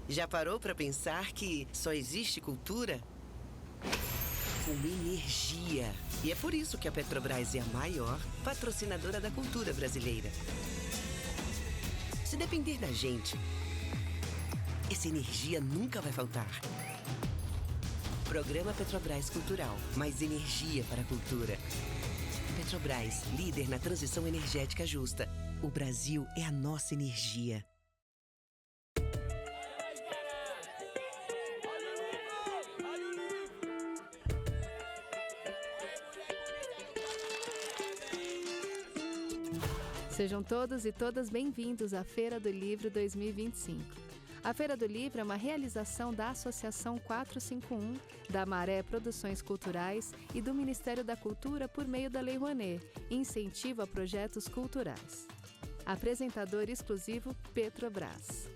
Já parou para pensar que só existe cultura com energia? E é por isso que a Petrobras é a maior patrocinadora da cultura brasileira. Se depender da gente, essa energia nunca vai faltar. Programa Petrobras Cultural. Mais energia para a cultura. Petrobras, líder na transição energética justa. O Brasil é a nossa energia. Sejam todos e todas bem-vindos à Feira do Livro 2025. A Feira do Livro é uma realização da Associação 451, da Maré Produções Culturais e do Ministério da Cultura por meio da Lei Rouanet, incentivo a projetos culturais. Apresentador exclusivo Petrobras.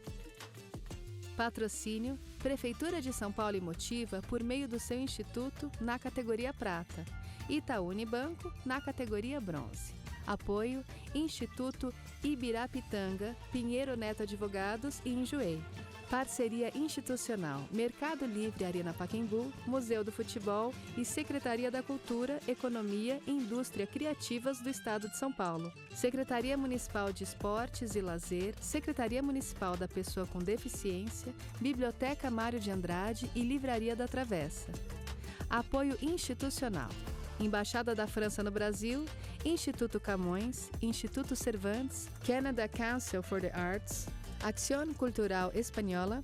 Patrocínio Prefeitura de São Paulo e Motiva por meio do seu instituto na categoria Prata, Itaú Unibanco na categoria Bronze. Apoio Instituto Ibirapitanga, Pinheiro Neto Advogados e Enjoei. Parceria institucional Mercado Livre Arena Pacaembu, Museu do Futebol e Secretaria da Cultura, Economia e Indústria Criativas do Estado de São Paulo. Secretaria Municipal de Esportes e Lazer, Secretaria Municipal da Pessoa com Deficiência, Biblioteca Mário de Andrade e Livraria da Travessa. Apoio institucional Embaixada da França no Brasil, Instituto Camões, Instituto Cervantes, Canada Council for the Arts, Acción Cultural Espanhola,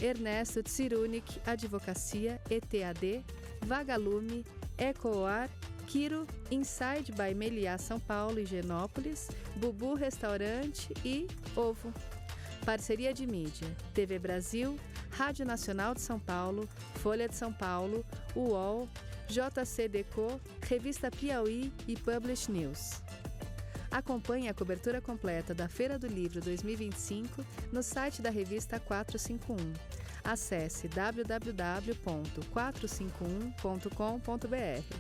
Ernesto Tsirunik Advocacia, ETAD, Vagalume, Ecoar, Quiro, Inside by Meliá São Paulo e Genópolis, Bubu Restaurante e Ovo. Parceria de mídia, TV Brasil, Rádio Nacional de São Paulo, Folha de São Paulo, UOL, JCDecaux, Revista Piauí e Publish News. Acompanhe a cobertura completa da Feira do Livro 2025 no site da revista 451. Acesse www.451.com.br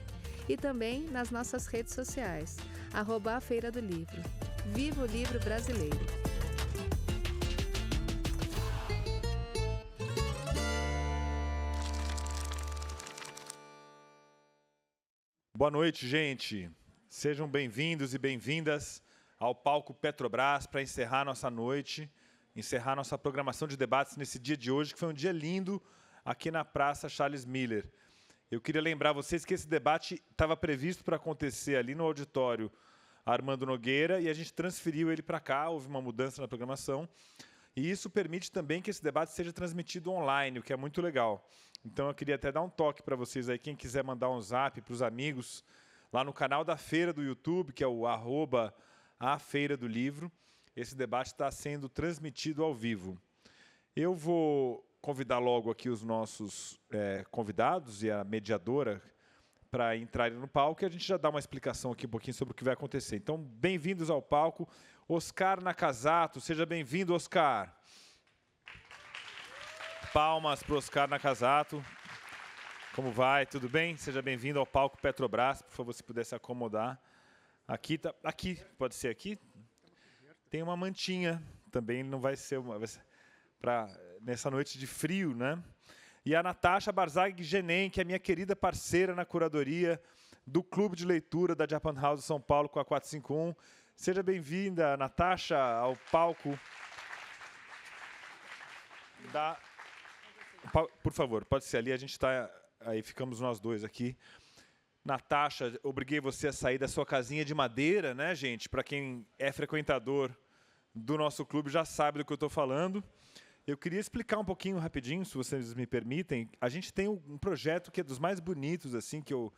e também nas nossas redes sociais, @a Feira do Livro. Viva o livro brasileiro! Boa noite, gente. Sejam bem-vindos e bem-vindas ao palco Petrobras para encerrar nossa noite, encerrar nossa programação de debates nesse dia de hoje, que foi um dia lindo aqui na Praça Charles Miller. Eu queria lembrar vocês que esse debate estava previsto para acontecer ali no auditório Armando Nogueira e a gente transferiu ele para cá, houve uma mudança na programação. E isso permite também que esse debate seja transmitido online, o que é muito legal. Então, eu queria até dar um toque para vocês aí, quem quiser mandar um zap para os amigos, lá no canal da Feira do YouTube, que é o @afeiradolivro. Esse debate está sendo transmitido ao vivo. Eu vou convidar logo aqui os nossos convidados e a mediadora para entrarem no palco, e a gente já dá uma explicação aqui um pouquinho sobre o que vai acontecer. Então, bem-vindos ao palco. Oscar Nakazato, seja bem-vindo, Oscar. Palmas para o Oscar Nakazato. Como vai? Tudo bem? Seja bem-vindo ao palco Petrobras. Por favor, se puder se acomodar. Aqui, pode ser aqui? Tem uma mantinha. Também não vai ser nessa noite de frio, né? E a Natasha Barzag-Genem, que é minha querida parceira na curadoria do Clube de Leitura da Japan House São Paulo com a 451. Seja bem-vinda, Natasha, ao palco da... Por favor, pode ser ali, a gente está... Aí ficamos nós dois aqui. Natasha, obriguei você a sair da sua casinha de madeira, né, gente? Para quem é frequentador do nosso clube já sabe do que eu estou falando. Eu queria explicar um pouquinho rapidinho, se vocês me permitem. A gente tem um projeto que é dos mais bonitos assim que eu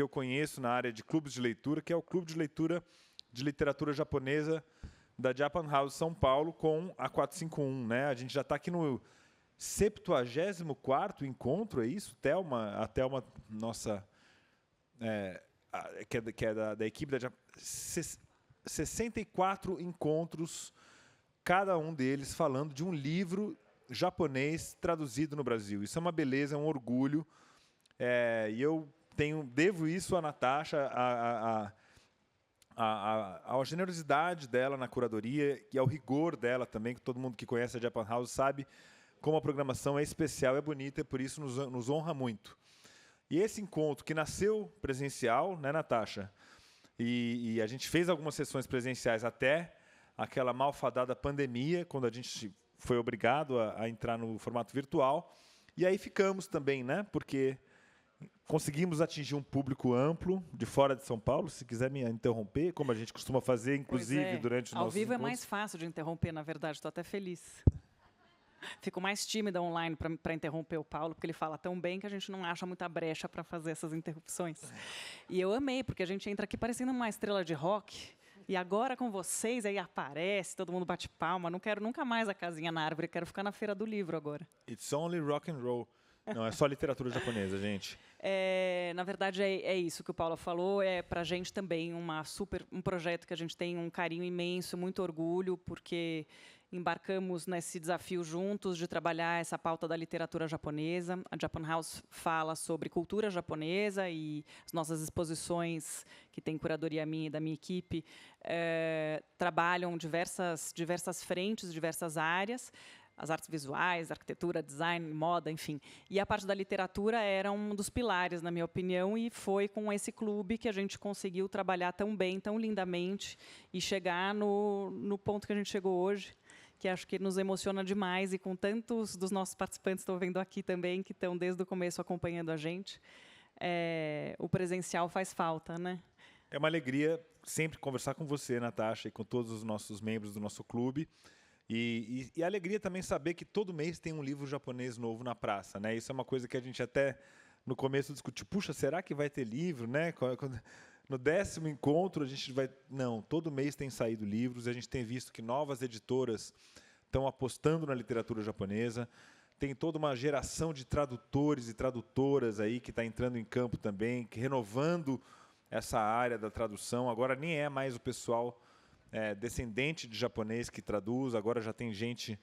conheço na área de clubes de leitura, que é o Clube de Leitura de Literatura Japonesa da Japan House São Paulo com a 451, né? A gente já está aqui no 74º encontro, é isso? A Thelma, nossa, que é da equipe da Japan, 64 encontros, cada um deles falando de um livro japonês traduzido no Brasil. Isso é uma beleza, é um orgulho. E eu devo isso à Natasha, à generosidade dela na curadoria e ao rigor dela também, que todo mundo que conhece a Japan House sabe como a programação é especial, é bonita, e por isso nos honra muito. E esse encontro, que nasceu presencial, né, Natasha? E a gente fez algumas sessões presenciais até aquela malfadada pandemia, quando a gente foi obrigado a entrar no formato virtual. E aí ficamos também, né? Porque conseguimos atingir um público amplo de fora de São Paulo. Se quiser me interromper, como a gente costuma fazer, inclusive, durante os nossos Ao vivo encontros. é mais fácil de interromper, na verdade. Estou até feliz. Fico mais tímida online para interromper o Paulo, porque ele fala tão bem que a gente não acha muita brecha para fazer essas interrupções. E eu amei, porque a gente entra aqui parecendo uma estrela de rock, e agora com vocês, aí aparece, todo mundo bate palma. Não quero nunca mais a casinha na árvore, quero ficar na Feira do Livro agora. It's only rock and roll. Não, é só literatura japonesa, gente. Na verdade, é isso que o Paulo falou. É para a gente também um projeto que a gente tem um carinho imenso, muito orgulho, porque embarcamos nesse desafio juntos de trabalhar essa pauta da literatura japonesa. A Japan House fala sobre cultura japonesa e as nossas exposições, que tem curadoria minha e da minha equipe, trabalham diversas frentes, diversas áreas. As artes visuais, arquitetura, design, moda, enfim. E a parte da literatura era um dos pilares, na minha opinião, e foi com esse clube que a gente conseguiu trabalhar tão bem, tão lindamente, e chegar no ponto que a gente chegou hoje, que acho que nos emociona demais, e com tantos dos nossos participantes, estou vendo aqui também, que estão desde o começo acompanhando a gente, o presencial faz falta, né? É uma alegria sempre conversar com você, Natasha, e com todos os nossos membros do nosso clube. E a alegria também saber que todo mês tem um livro japonês novo na praça, né? Isso é uma coisa que a gente até no começo discutiu. Puxa, será que vai ter livro, né? No 10º encontro a gente vai... Não, todo mês tem saído livros. A gente tem visto que novas editoras estão apostando na literatura japonesa. Tem toda uma geração de tradutores e tradutoras aí que está entrando em campo também, renovando essa área da tradução. Agora nem é mais o pessoal... descendente de japonês que traduz, agora já tem gente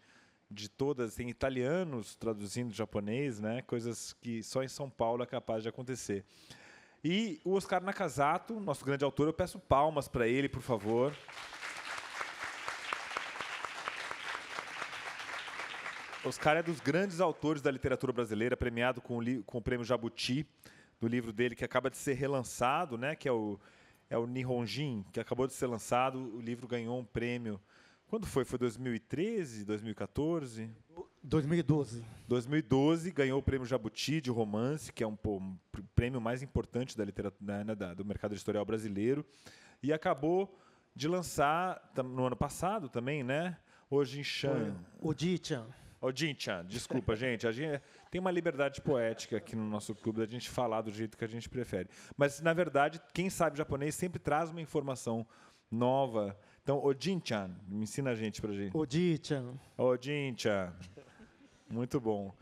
de todas, tem italianos traduzindo japonês, né? Coisas que só em São Paulo é capaz de acontecer. E o Oscar Nakazato, nosso grande autor, eu peço palmas para ele, por favor. Oscar é dos grandes autores da literatura brasileira, premiado com o prêmio Jabuti, do livro dele que acaba de ser relançado, né? Que é o Nihonjin, que acabou de ser lançado. O livro ganhou um prêmio. Quando foi? Foi 2013, 2014? 2012. 2012, ganhou o prêmio Jabuti de romance, que é um prêmio mais importante da literatura, né, do mercado editorial brasileiro. E acabou de lançar, no ano passado também, né? Ojin-chan. Ojin-chan. Ojin-chan, desculpa, gente. A gente tem uma liberdade poética aqui no nosso clube da gente falar do jeito que a gente prefere. Mas, na verdade, quem sabe japonês sempre traz uma informação nova. Então, Ojin-chan, me ensina a gente pra gente. Ojin-chan. Ojin-chan. Muito bom.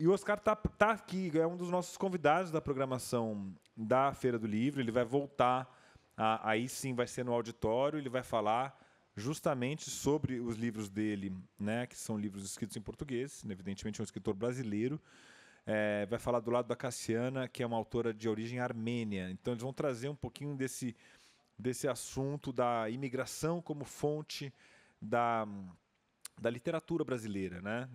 E o Oscar tá aqui, é um dos nossos convidados da programação da Feira do Livro. Ele vai voltar, aí sim vai ser no auditório, ele vai falar justamente sobre os livros dele, né, que são livros escritos em português, evidentemente é um escritor brasileiro. Vai falar do lado da Cassiana, que é uma autora de origem armênia. Então, eles vão trazer um pouquinho desse assunto da imigração como fonte da literatura brasileira, né?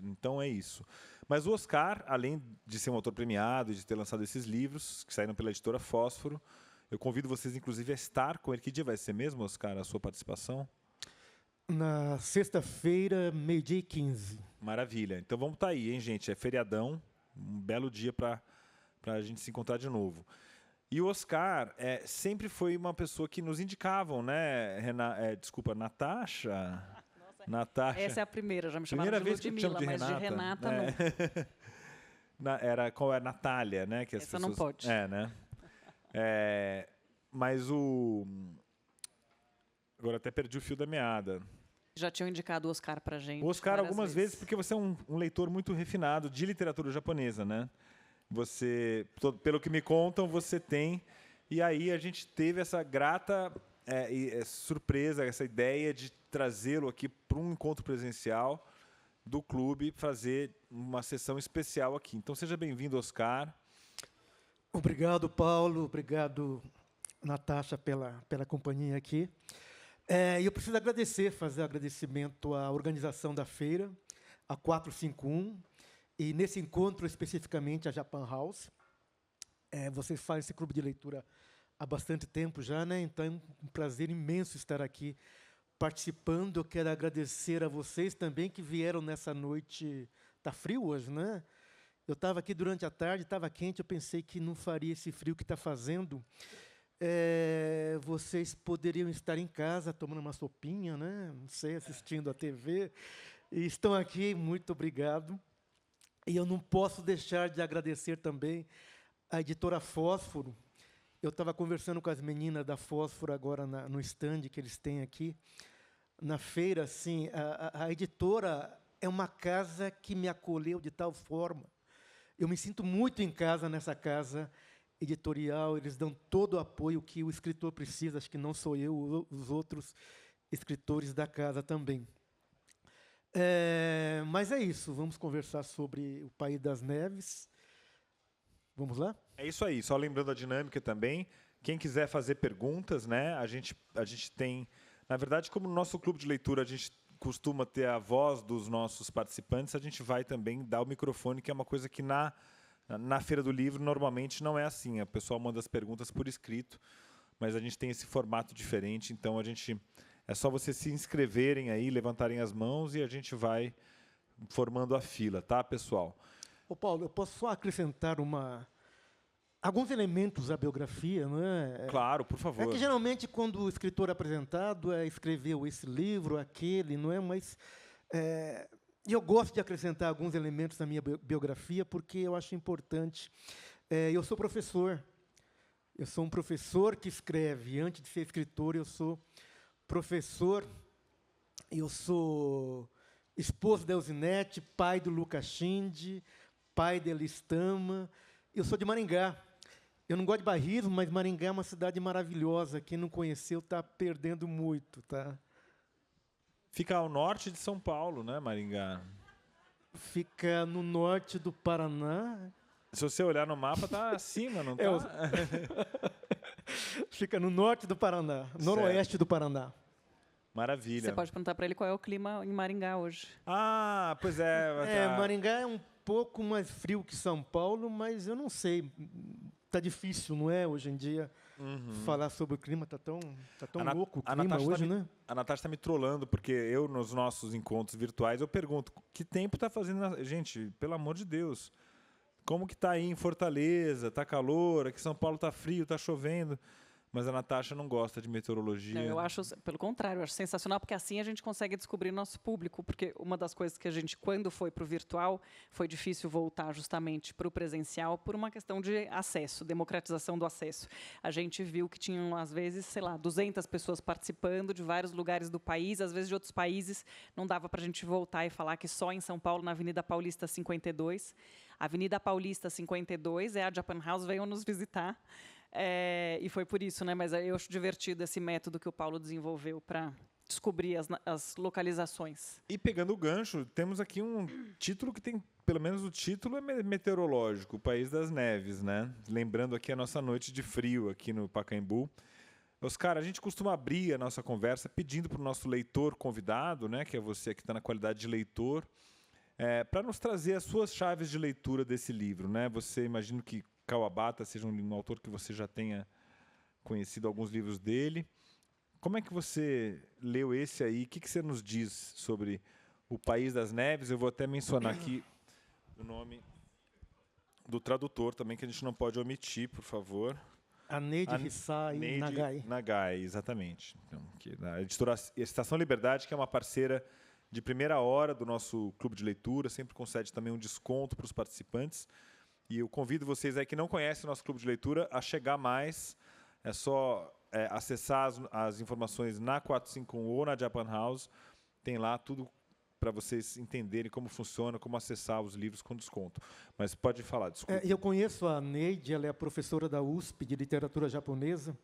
Então, é isso. Mas o Oscar, além de ser um autor premiado e de ter lançado esses livros, que saíram pela editora Fósforo, eu convido vocês, inclusive, a estar com ele. Que dia vai ser mesmo, Oscar, a sua participação? Na sexta-feira, 12h15. Maravilha. Então vamos estar aí, hein, gente? É feriadão, um belo dia para a gente se encontrar de novo. E o Oscar sempre foi uma pessoa que nos indicavam, né, Natasha? Nossa, Natasha. essa é a primeira, já me chamaram de Ludmilla, mas de Renata não. Qual é? Natália, né? Que as essa pessoas... não pode. Né? Mas agora até perdi o fio da meada. Já tinham indicado o Oscar pra gente. O Oscar algumas vezes, porque você é um leitor muito refinado de literatura japonesa, né? Você, pelo que me contam, você tem. E aí a gente teve essa grata surpresa, essa ideia de trazê-lo aqui para um encontro presencial do clube, fazer uma sessão especial aqui. Então seja bem-vindo, Oscar. Obrigado, Paulo. Obrigado, Natasha, pela companhia aqui. E eu preciso fazer agradecimento à organização da feira, a 451, e nesse encontro, especificamente, a Japan House. Vocês fazem esse clube de leitura há bastante tempo já, né? Então é um prazer imenso estar aqui participando. Eu quero agradecer a vocês também que vieram nessa noite. Está frio hoje, né? Eu estava aqui durante a tarde, estava quente, eu pensei que não faria esse frio que está fazendo. Vocês poderiam estar em casa tomando uma sopinha, né? Não sei, assistindo a TV. E estão aqui, muito obrigado. E eu não posso deixar de agradecer também a editora Fósforo. Eu estava conversando com as meninas da Fósforo agora no stand que eles têm aqui. Na feira, assim, a editora é uma casa que me acolheu de tal forma. Eu me sinto muito em casa nessa casa editorial. Eles dão todo o apoio que o escritor precisa. Acho que não sou eu, os outros escritores da casa também. Mas é isso. Vamos conversar sobre o País das Neves. Vamos lá? É isso aí. Só lembrando a dinâmica também. Quem quiser fazer perguntas, né? A gente tem, na verdade, como no nosso clube de leitura a gente costuma ter a voz dos nossos participantes, a gente vai também dar o microfone, que é uma coisa que na Feira do Livro normalmente não é assim. A pessoa manda as perguntas por escrito, mas a gente tem esse formato diferente, então é só vocês se inscreverem aí, levantarem as mãos e a gente vai formando a fila, tá, pessoal? Ô, Paulo, eu posso só acrescentar alguns elementos da biografia, não é? Claro, por favor. É que geralmente quando o escritor é apresentado escreveu esse livro, aquele, não é? Mas eu gosto de acrescentar alguns elementos na minha biografia porque eu acho importante. Eu sou professor. Eu sou um professor que escreve. Antes de ser escritor, eu sou professor. Eu sou esposo da Elzinete, pai do Lucas Schinde, pai da Elistama. Eu sou de Maringá. Eu não gosto de bairrismo, mas Maringá é uma cidade maravilhosa. Quem não conheceu está perdendo muito, tá? Fica ao norte de São Paulo, né, Maringá? Fica no norte do Paraná. Se você olhar no mapa, está acima, não está? Fica no norte do Paraná, noroeste do Paraná. Maravilha. Você pode perguntar para ele qual é o clima em Maringá hoje. Ah, pois é. Maringá é um pouco mais frio que São Paulo, mas eu não sei. Está difícil, não é, hoje em dia, falar sobre o clima. Está tão louco o clima hoje, né? A Natasha está me trollando, porque eu, nos nossos encontros virtuais, eu pergunto, que tempo está fazendo... Gente, pelo amor de Deus, como que está aí em Fortaleza? Está calor, aqui em São Paulo está frio, está chovendo... Mas a Natasha não gosta de meteorologia. Não, eu acho, pelo contrário, eu acho sensacional, porque assim a gente consegue descobrir nosso público, porque uma das coisas que a gente, quando foi para o virtual, foi difícil voltar justamente para o presencial por uma questão de acesso, democratização do acesso. A gente viu que tinham, às vezes, 200 pessoas participando de vários lugares do país, às vezes de outros países, não dava para a gente voltar e falar que só em São Paulo, na Avenida Paulista 52. A Avenida Paulista 52 a Japan House veio nos visitar, e foi por isso, né? Mas eu acho divertido esse método que o Paulo desenvolveu para descobrir as localizações. E pegando o gancho, temos aqui um título que tem, pelo menos o título é meteorológico, o País das Neves, né? Lembrando aqui a nossa noite de frio aqui no Pacaembu. Oscar, a gente costuma abrir a nossa conversa pedindo para o nosso leitor convidado, né, que é você que está na qualidade de leitor, para nos trazer as suas chaves de leitura desse livro, né? Você, imagino que Kawabata seja um autor que você já tenha conhecido alguns livros dele. Como é que você leu esse aí? O que você nos diz sobre o País das Neves? Eu vou até mencionar aqui o nome do tradutor também, que a gente não pode omitir, por favor. A Neide Hissai Nagai. Nagai, exatamente. Então, a editora Estação Liberdade, que é uma parceira de primeira hora do nosso clube de leitura, sempre concede também um desconto para os participantes. E eu convido vocês aí que não conhecem o nosso clube de leitura a chegar mais. É só acessar as informações na 451 ou na Japan House. Tem lá tudo para vocês entenderem como funciona, como acessar os livros com desconto. Mas pode falar, desculpa. Eu conheço a Neide, ela é a professora da USP de literatura japonesa.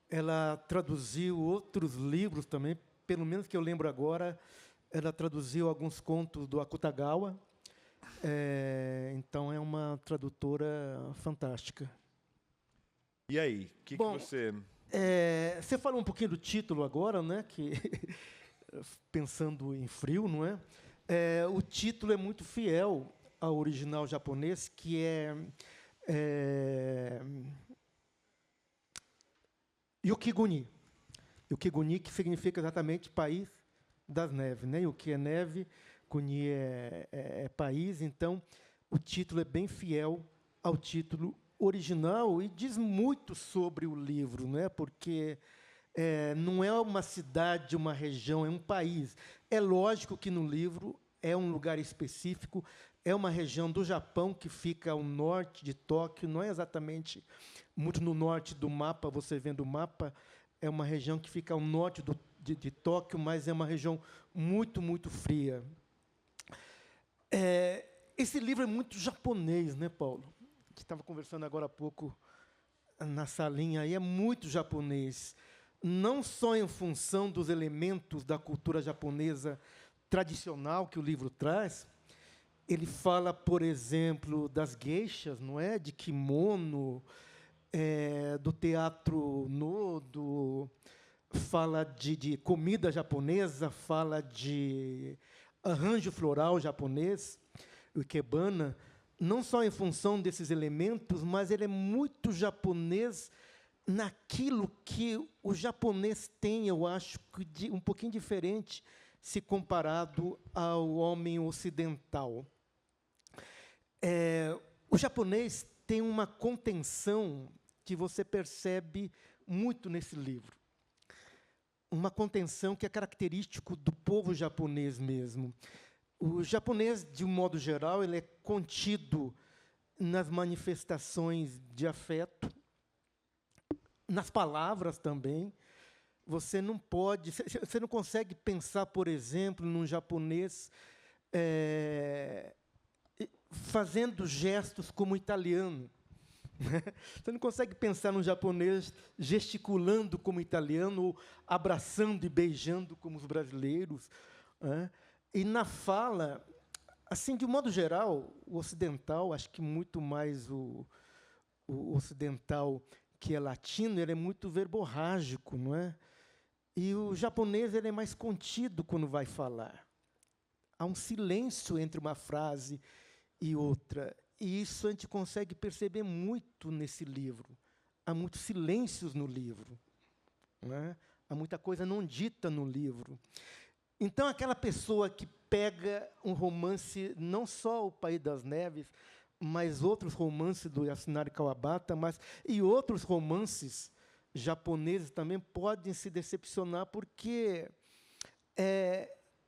Ela traduziu outros livros também, pelo menos que eu lembro agora. Ela traduziu alguns contos do Akutagawa. Então, é uma tradutora fantástica. E aí, o que você... Você falou um pouquinho do título agora, né? Que, pensando em frio, não é? O título é muito fiel ao original japonês, que é Yukiguni. Yukiguni, que significa exatamente país das neves, né? Yuki é neve, Guni é país. Então, o título é bem fiel ao título original e diz muito sobre o livro, né? Porque não é uma cidade, uma região, é um país. É lógico que no livro é um lugar específico, é uma região do Japão que fica ao norte de Tóquio, não é exatamente muito no norte do mapa, você vendo o mapa, é uma região que fica ao norte de Tóquio, mas é uma região muito, muito fria. Esse livro é muito japonês, né, Paulo? A gente estava conversando agora há pouco na salinha, aí é muito japonês. Não só em função dos elementos da cultura japonesa tradicional que o livro traz, ele fala, por exemplo, das geishas, não é? De kimono, do teatro Nodo, fala de comida japonesa, fala de arranjo floral japonês, o ikebana, não só em função desses elementos, mas ele é muito japonês naquilo que o japonês tem, eu acho, um pouquinho diferente se comparado ao homem ocidental. O japonês tem uma contenção que você percebe muito nesse livro. Uma contenção que é característico do povo japonês mesmo. O japonês, de um modo geral, ele é contido nas manifestações de afeto, nas palavras também. Você não consegue pensar, por exemplo, num japonês fazendo gestos como o italiano. Você não consegue pensar num japonês gesticulando como o italiano, ou abraçando e beijando como os brasileiros. E na fala, assim, de um modo geral, o ocidental, acho que muito mais o ocidental que é latino, ele é muito verborrágico, não é? E o japonês ele é mais contido quando vai falar. Há um silêncio entre uma frase e outra. E isso a gente consegue perceber muito nesse livro. Há muitos silêncios no livro, não é? Há muita coisa não dita no livro. Então, aquela pessoa que pega um romance, não só O País das Neves, mas outros romances do Yasunari Kawabata, e outros romances japoneses também podem se decepcionar, porque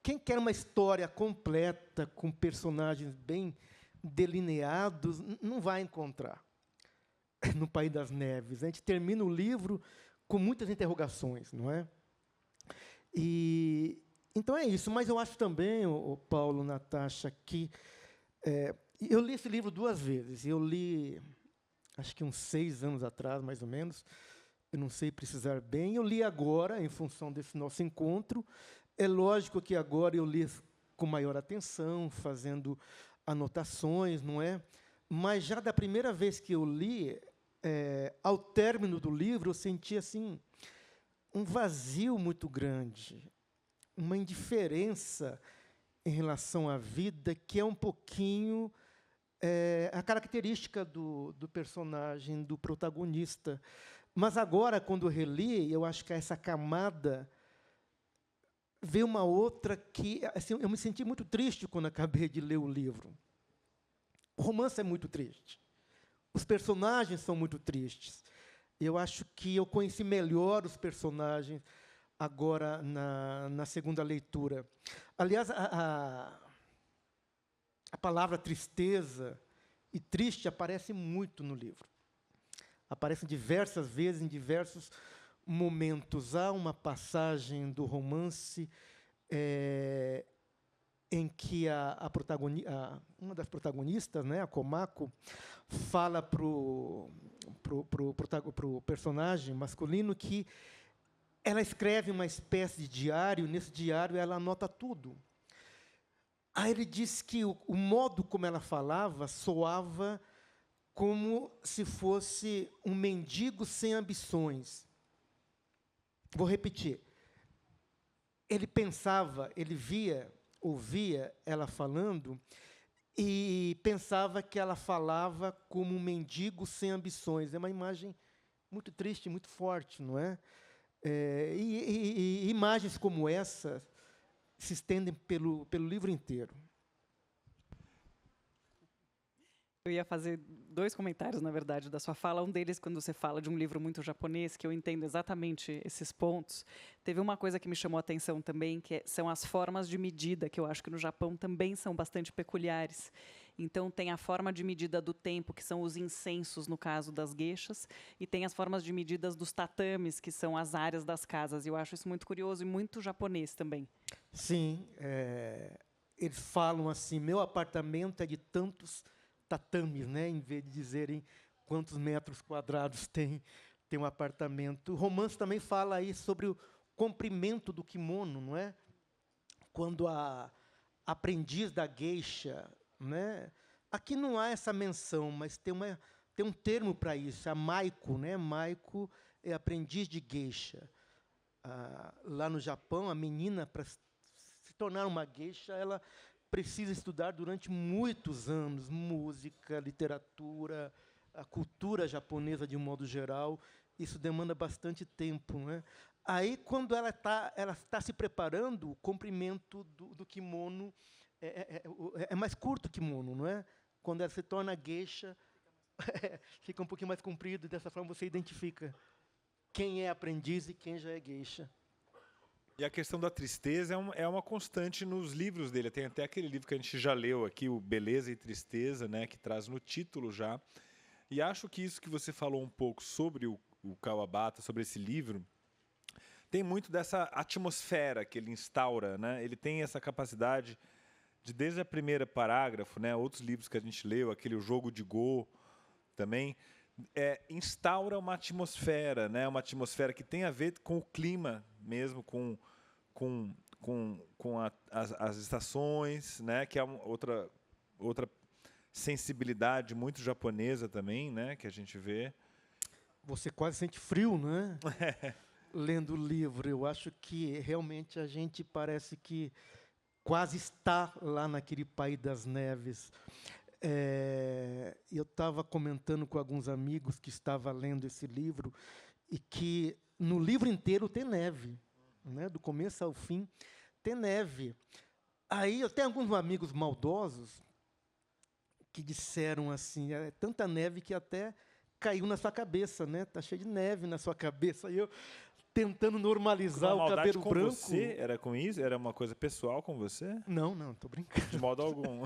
quem quer uma história completa, com personagens bem delineados, não vai encontrar no País das Neves. A gente termina o livro com muitas interrogações, não é? Então é isso, mas eu acho também, o Paulo, Natasha, que eu li esse livro 2 vezes. Eu li, acho que uns 6 anos atrás, mais ou menos. Eu não sei precisar bem. Eu li agora, em função desse nosso encontro. É lógico que agora eu li com maior atenção, fazendo anotações, não é? Mas já da primeira vez que eu li, ao término do livro, eu senti assim um vazio muito grande, uma indiferença em relação à vida, que é um pouquinho a característica do personagem, do protagonista. Mas agora, quando eu reli, eu acho que essa camada veio uma outra que, assim, eu me senti muito triste quando acabei de ler o livro. O romance é muito triste. Os personagens são muito tristes. Eu acho que eu conheci melhor os personagens agora na segunda leitura. Aliás, a palavra tristeza e triste aparece muito no livro. Aparece diversas vezes, em diversos momentos. Há uma passagem do romance em que uma das protagonistas, né, a Komako, fala para o personagem masculino que ela escreve uma espécie de diário, nesse diário ela anota tudo. Aí ele diz que o modo como ela falava soava como se fosse um mendigo sem ambições. Vou repetir. Ele pensava, ele via ouvia ela falando e pensava que ela falava como um mendigo sem ambições. É uma imagem muito triste, muito forte, não é? E imagens como essa se estendem pelo livro inteiro. Eu ia fazer 2 comentários, na verdade, da sua fala. Um deles, quando você fala de um livro muito japonês, que eu entendo exatamente esses pontos. Teve uma coisa que me chamou a atenção também, que são as formas de medida, que eu acho que no Japão também são bastante peculiares. Então, tem a forma de medida do tempo, que são os incensos, no caso das geishas, e tem as formas de medidas dos tatames, que são as áreas das casas. Eu acho isso muito curioso e muito japonês também. Sim, eles falam assim, meu apartamento é de tantos tatames, né? Em vez de dizerem quantos metros quadrados tem um apartamento. O romance também fala aí sobre o comprimento do kimono, não é? Quando a aprendiz da geisha, né? Aqui não há essa menção, mas tem um termo para isso, a maiko, né? Maiko é aprendiz de geisha. Lá no Japão, a menina, para se tornar uma geisha, ela precisa estudar durante muitos anos música, literatura, a cultura japonesa de um modo geral. Isso demanda bastante tempo, né? Aí, quando ela está se preparando, o comprimento do kimono é mais curto o kimono, não é? Quando ela se torna geisha, fica um pouquinho mais comprido, e dessa forma você identifica quem é aprendiz e quem já é geisha. E a questão da tristeza é uma constante nos livros dele. Tem até aquele livro que a gente já leu aqui, o Beleza e Tristeza, né, que traz no título já. E acho que isso que você falou um pouco sobre o Kawabata, sobre esse livro, tem muito dessa atmosfera que ele instaura, né? Ele tem essa capacidade de, desde a primeira parágrafo, né, outros livros que a gente leu, aquele O Jogo de Go também, instaura uma atmosfera, né? Uma atmosfera que tem a ver com o clima mesmo, com as estações, né? Que é outra sensibilidade muito japonesa também, né? Que a gente vê. Você quase sente frio, né? Lendo o livro. Eu acho que realmente a gente parece que quase está lá naquele País das Neves. Eu estava comentando com alguns amigos que estavam lendo esse livro e que no livro inteiro tem neve, né? Do começo ao fim tem neve. Aí eu tenho alguns amigos maldosos que disseram assim, é tanta neve que até caiu na sua cabeça, né? Tá cheio de neve na sua cabeça. Aí eu tentando normalizar o cabelo com branco. Você? Era com isso? Era uma coisa pessoal com você? Não, tô brincando. De modo algum.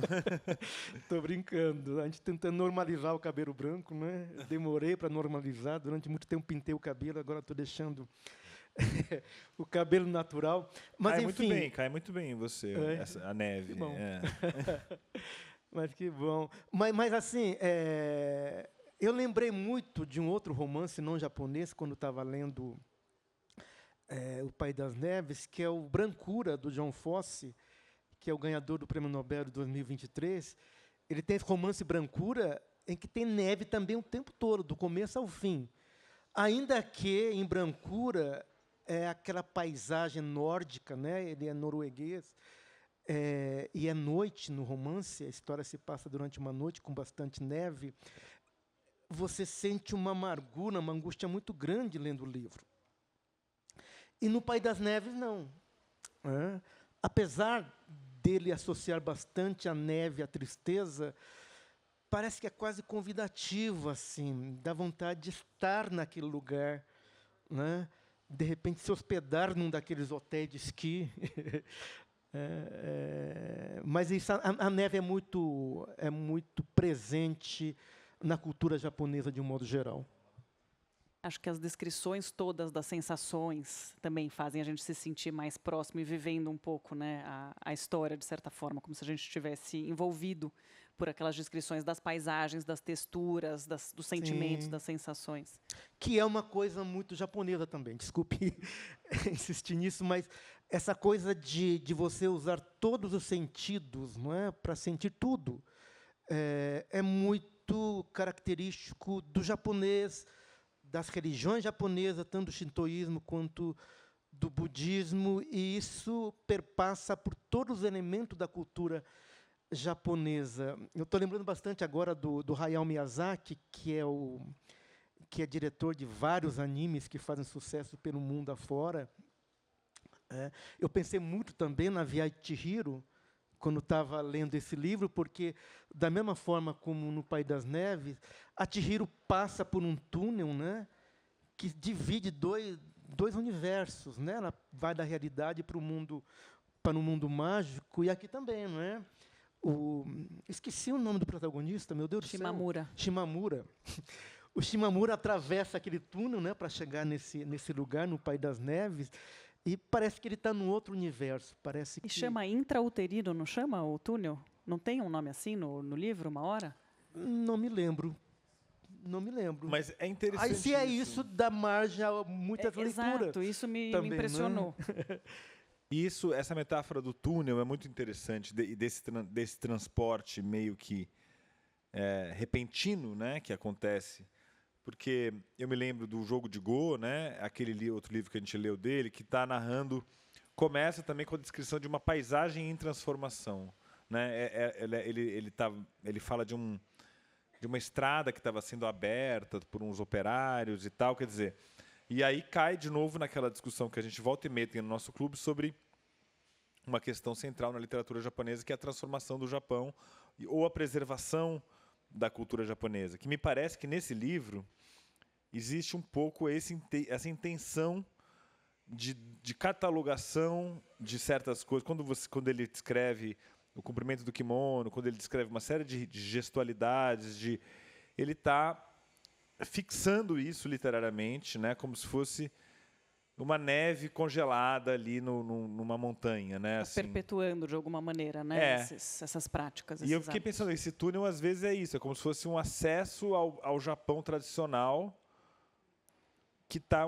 Tô brincando. A gente tentando normalizar o cabelo branco, né? Demorei para normalizar. Durante muito tempo pintei o cabelo, agora estou deixando o cabelo natural. Mas, enfim, cai muito bem em você, a neve. Que bom. Mas que bom. Mas assim, eu lembrei muito de um outro romance não japonês, quando estava lendo O País das Neves, que é o Brancura, do John Fosse, que é o ganhador do Prêmio Nobel de 2023. Ele tem esse romance Brancura, em que tem neve também o tempo todo, do começo ao fim. Ainda que, em Brancura, é aquela paisagem nórdica, né? Ele é norueguês, e é noite no romance, a história se passa durante uma noite com bastante neve. Você sente uma amargura, uma angústia muito grande lendo o livro. E no País das Neves, não. Apesar dele associar bastante a neve à tristeza, parece que é quase convidativo, assim, dá vontade de estar naquele lugar, né? De repente se hospedar num daqueles hotéis de esqui. Mas isso, a neve é muito presente na cultura japonesa de um modo geral. Acho que as descrições todas das sensações também fazem a gente se sentir mais próximo e vivendo um pouco, né, a história, de certa forma, como se a gente estivesse envolvido por aquelas descrições das paisagens, das texturas, dos sentimentos, das sensações. Que é uma coisa muito japonesa também. Desculpe insistir nisso, mas essa coisa de você usar todos os sentidos, não é, para sentir tudo, é muito característico do japonês, das religiões japonesas, tanto do shintoísmo quanto do budismo, e isso perpassa por todos os elementos da cultura japonesa. Eu estou lembrando bastante agora do Hayao Miyazaki, que é diretor de vários animes que fazem sucesso pelo mundo afora. Eu pensei muito também na Viagem de Chihiro, quando estava lendo esse livro, porque, da mesma forma como no País das Neves, a Chihiro passa por um túnel, né, que divide dois universos, né? Ela vai da realidade para o mundo mágico, e aqui também, não é? Esqueci o nome do protagonista, meu Deus do céu. Shimamura. O Shimamura atravessa aquele túnel, né, para chegar nesse lugar, no País das Neves, e parece que ele está num outro universo. E chama intrauterino, não chama o túnel? Não tem um nome assim no livro, uma hora? Não me lembro. Mas é interessante. Aí, se é isso, dá margem a muitas leituras. Exato, isso me também, impressionou. Essa metáfora do túnel é muito interessante, desse transporte meio que repentino, né, que acontece. Porque eu me lembro do Jogo de Go, né, aquele outro livro que a gente leu dele, que está narrando, começa também com a descrição de uma paisagem em transformação, né? Ele fala de uma estrada que estava sendo aberta por uns operários e tal, quer dizer, e aí cai de novo naquela discussão que a gente volta e meia tem no nosso clube sobre uma questão central na literatura japonesa, que é a transformação do Japão ou a preservação da cultura japonesa, que me parece que nesse livro existe um pouco essa intenção de catalogação de certas coisas. Quando ele descreve o comprimento do kimono, quando ele descreve uma série de gestualidades, ele está fixando isso literariamente, né, como se fosse uma neve congelada ali numa montanha, né? Assim. Perpetuando de alguma maneira, né? Essas práticas. E eu fiquei pensando, esse túnel às vezes é isso, é como se fosse um acesso ao Japão tradicional,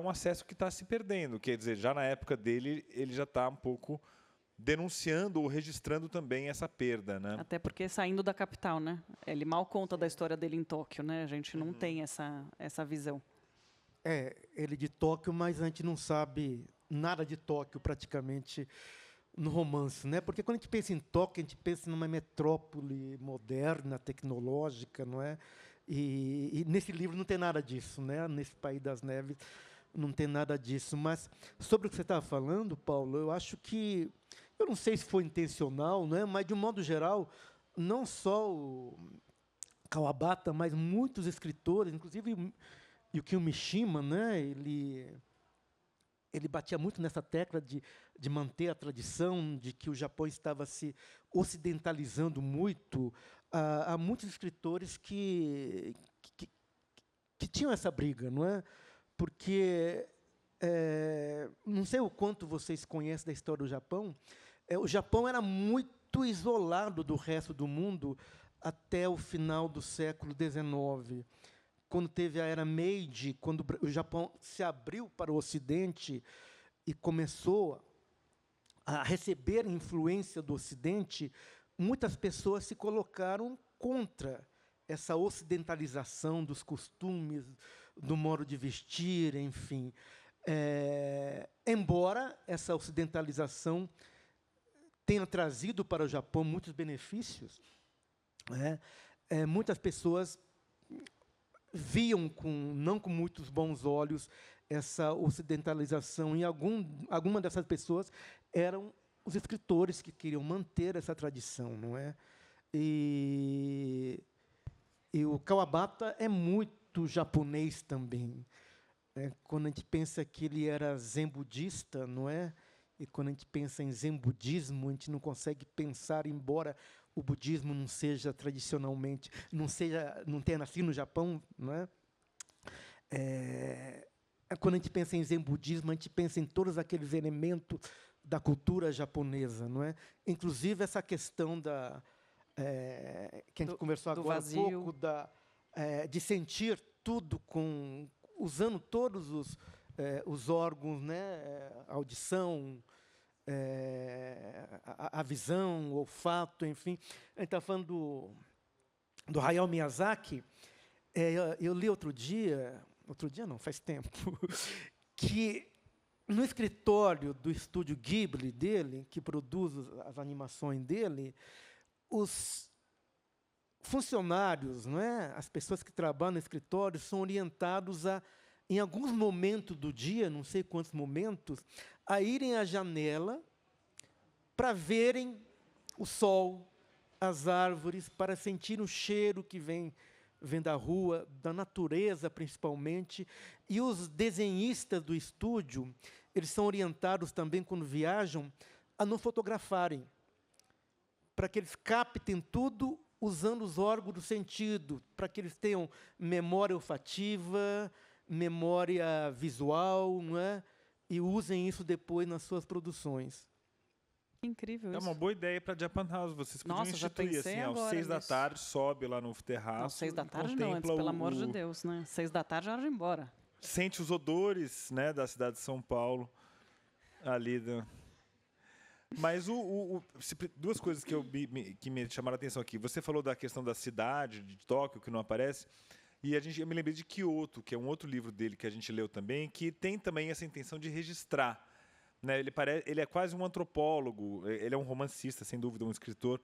um acesso que está se perdendo. Quer dizer, já na época dele, ele já está um pouco denunciando ou registrando também essa perda, né? Até porque saindo da capital, né? Ele mal conta da história dele em Tóquio, né? A gente não tem essa visão. Ele de Tóquio, mas a gente não sabe nada de Tóquio praticamente no romance, né? Porque quando a gente pensa em Tóquio, a gente pensa numa metrópole moderna, tecnológica, não é? E nesse livro não tem nada disso, né? Nesse País das Neves não tem nada disso. Mas sobre o que você estava falando, Paulo, eu acho que, eu não sei se foi intencional, né? Mas de um modo geral, não só o Kawabata, mas muitos escritores, inclusive Yukio Mishima, né, ele batia muito nessa tecla de manter a tradição, de que o Japão estava se ocidentalizando muito. Há muitos escritores que tinham essa briga, não é? Porque, não sei o quanto vocês conhecem da história do Japão, o Japão era muito isolado do resto do mundo até o final do século XIX. Quando teve a era Meiji, quando o Japão se abriu para o Ocidente e começou a receber influência do Ocidente, muitas pessoas se colocaram contra essa ocidentalização dos costumes, do modo de vestir, enfim. Embora essa ocidentalização tenha trazido para o Japão muitos benefícios, muitas pessoas viam não com muitos bons olhos essa ocidentalização, e alguma dessas pessoas eram os escritores que queriam manter essa tradição, não é? E o Kawabata é muito japonês também. Quando a gente pensa que ele era zen budista, não é? E quando a gente pensa em zen budismo, a gente não consegue pensar, embora o budismo não seja tradicionalmente, não tenha nascido no Japão, não é? Quando a gente pensa em zen budismo, a gente pensa em todos aqueles elementos da cultura japonesa, não é? Inclusive essa questão que a gente conversou agora há pouco, de sentir tudo usando todos os órgãos, né? A audição, a visão, o olfato, enfim. A gente está falando do Hayao Miyazaki. Eu li outro dia não, faz tempo, que no escritório do estúdio Ghibli dele, que produz as animações dele, os funcionários, não é? As pessoas que trabalham no escritório são orientados a, em alguns momentos do dia, não sei quantos momentos, a irem à janela para verem o sol, as árvores, para sentir o cheiro que vem da rua, da natureza principalmente. E os desenhistas do estúdio, eles são orientados também, quando viajam, a não fotografarem, para que eles captem tudo usando os órgãos do sentido, para que eles tenham memória olfativa, memória visual, não é? E usem isso depois nas suas produções. Incrível É isso. uma boa ideia para Japan House. Vocês podiam Nossa, já instituir pensei assim, às agora 6 da nisso. tarde, sobe lá no terraço. Não, 6 da e tarde não, antes, contempla pelo amor de Deus, né? 6 da tarde já era de ir embora. Sente os odores, né, da cidade de São Paulo. Ali. Mas duas coisas que me chamaram a atenção aqui. Você falou da questão da cidade, de Tóquio, que não aparece. E eu me lembrei de Kyoto, que é um outro livro dele que a gente leu também, que tem também essa intenção de registrar. Né? Ele é quase um antropólogo, ele é um romancista, sem dúvida, um escritor,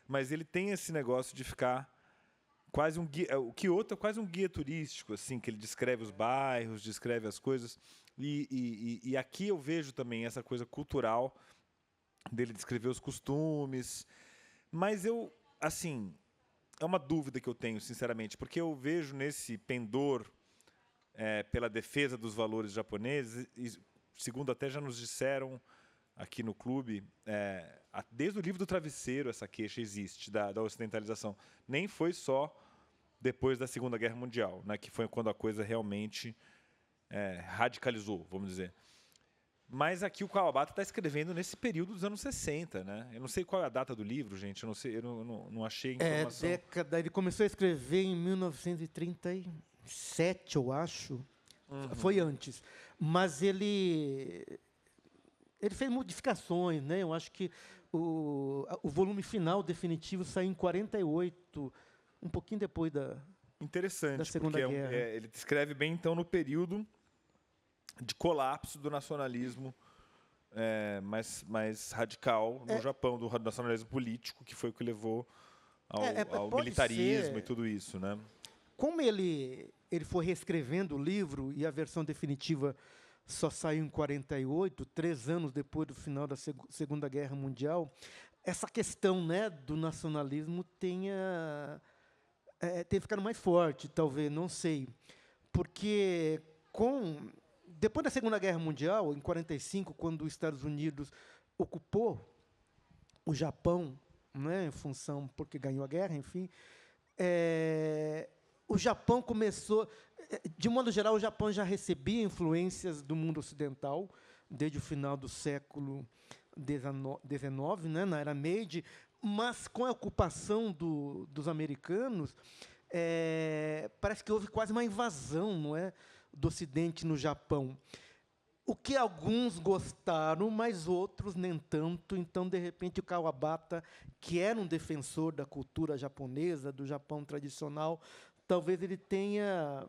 mas ele tem esse negócio de ficar quase um guia. O Kyoto é quase um guia turístico, assim, que ele descreve os bairros, descreve as coisas. E aqui eu vejo também essa coisa cultural dele descrever os costumes. Mas assim, é uma dúvida que eu tenho, sinceramente, porque eu vejo nesse pendor pela defesa dos valores japoneses, segundo até já nos disseram aqui no clube, desde o livro do Travesseiro essa queixa existe, da ocidentalização. Nem foi só depois da Segunda Guerra Mundial, né, que foi quando a coisa realmente radicalizou, vamos dizer. Mas aqui o Kawabata está escrevendo nesse período dos anos 60, né? Eu não sei qual é a data do livro, gente, eu não sei, eu não achei informação. Ele começou a escrever em 1937, eu acho. Uhum. Foi antes. Mas ele fez modificações, né? Eu acho que o volume final definitivo saiu em 48, um pouquinho depois da Segunda Guerra. Ele descreve bem, então, no período de colapso do nacionalismo mais radical no Japão, do nacionalismo político, que foi o que levou ao militarismo e tudo isso, né? Como ele foi reescrevendo o livro e a versão definitiva só saiu em 48, 3 anos depois do final da Segunda Guerra Mundial, essa questão, né, do nacionalismo tem ficado mais forte, talvez, não sei. Porque depois da Segunda Guerra Mundial, em 45, quando os Estados Unidos ocupou o Japão, né, em função porque ganhou a guerra, enfim, o Japão começou, de modo geral, o Japão já recebia influências do mundo ocidental desde o final do século XIX, né, na era Meiji, mas com a ocupação dos americanos, parece que houve quase uma invasão, não é, do Ocidente no Japão. O que alguns gostaram, mas outros nem tanto. Então, de repente, o Kawabata, que era um defensor da cultura japonesa, do Japão tradicional, talvez ele tenha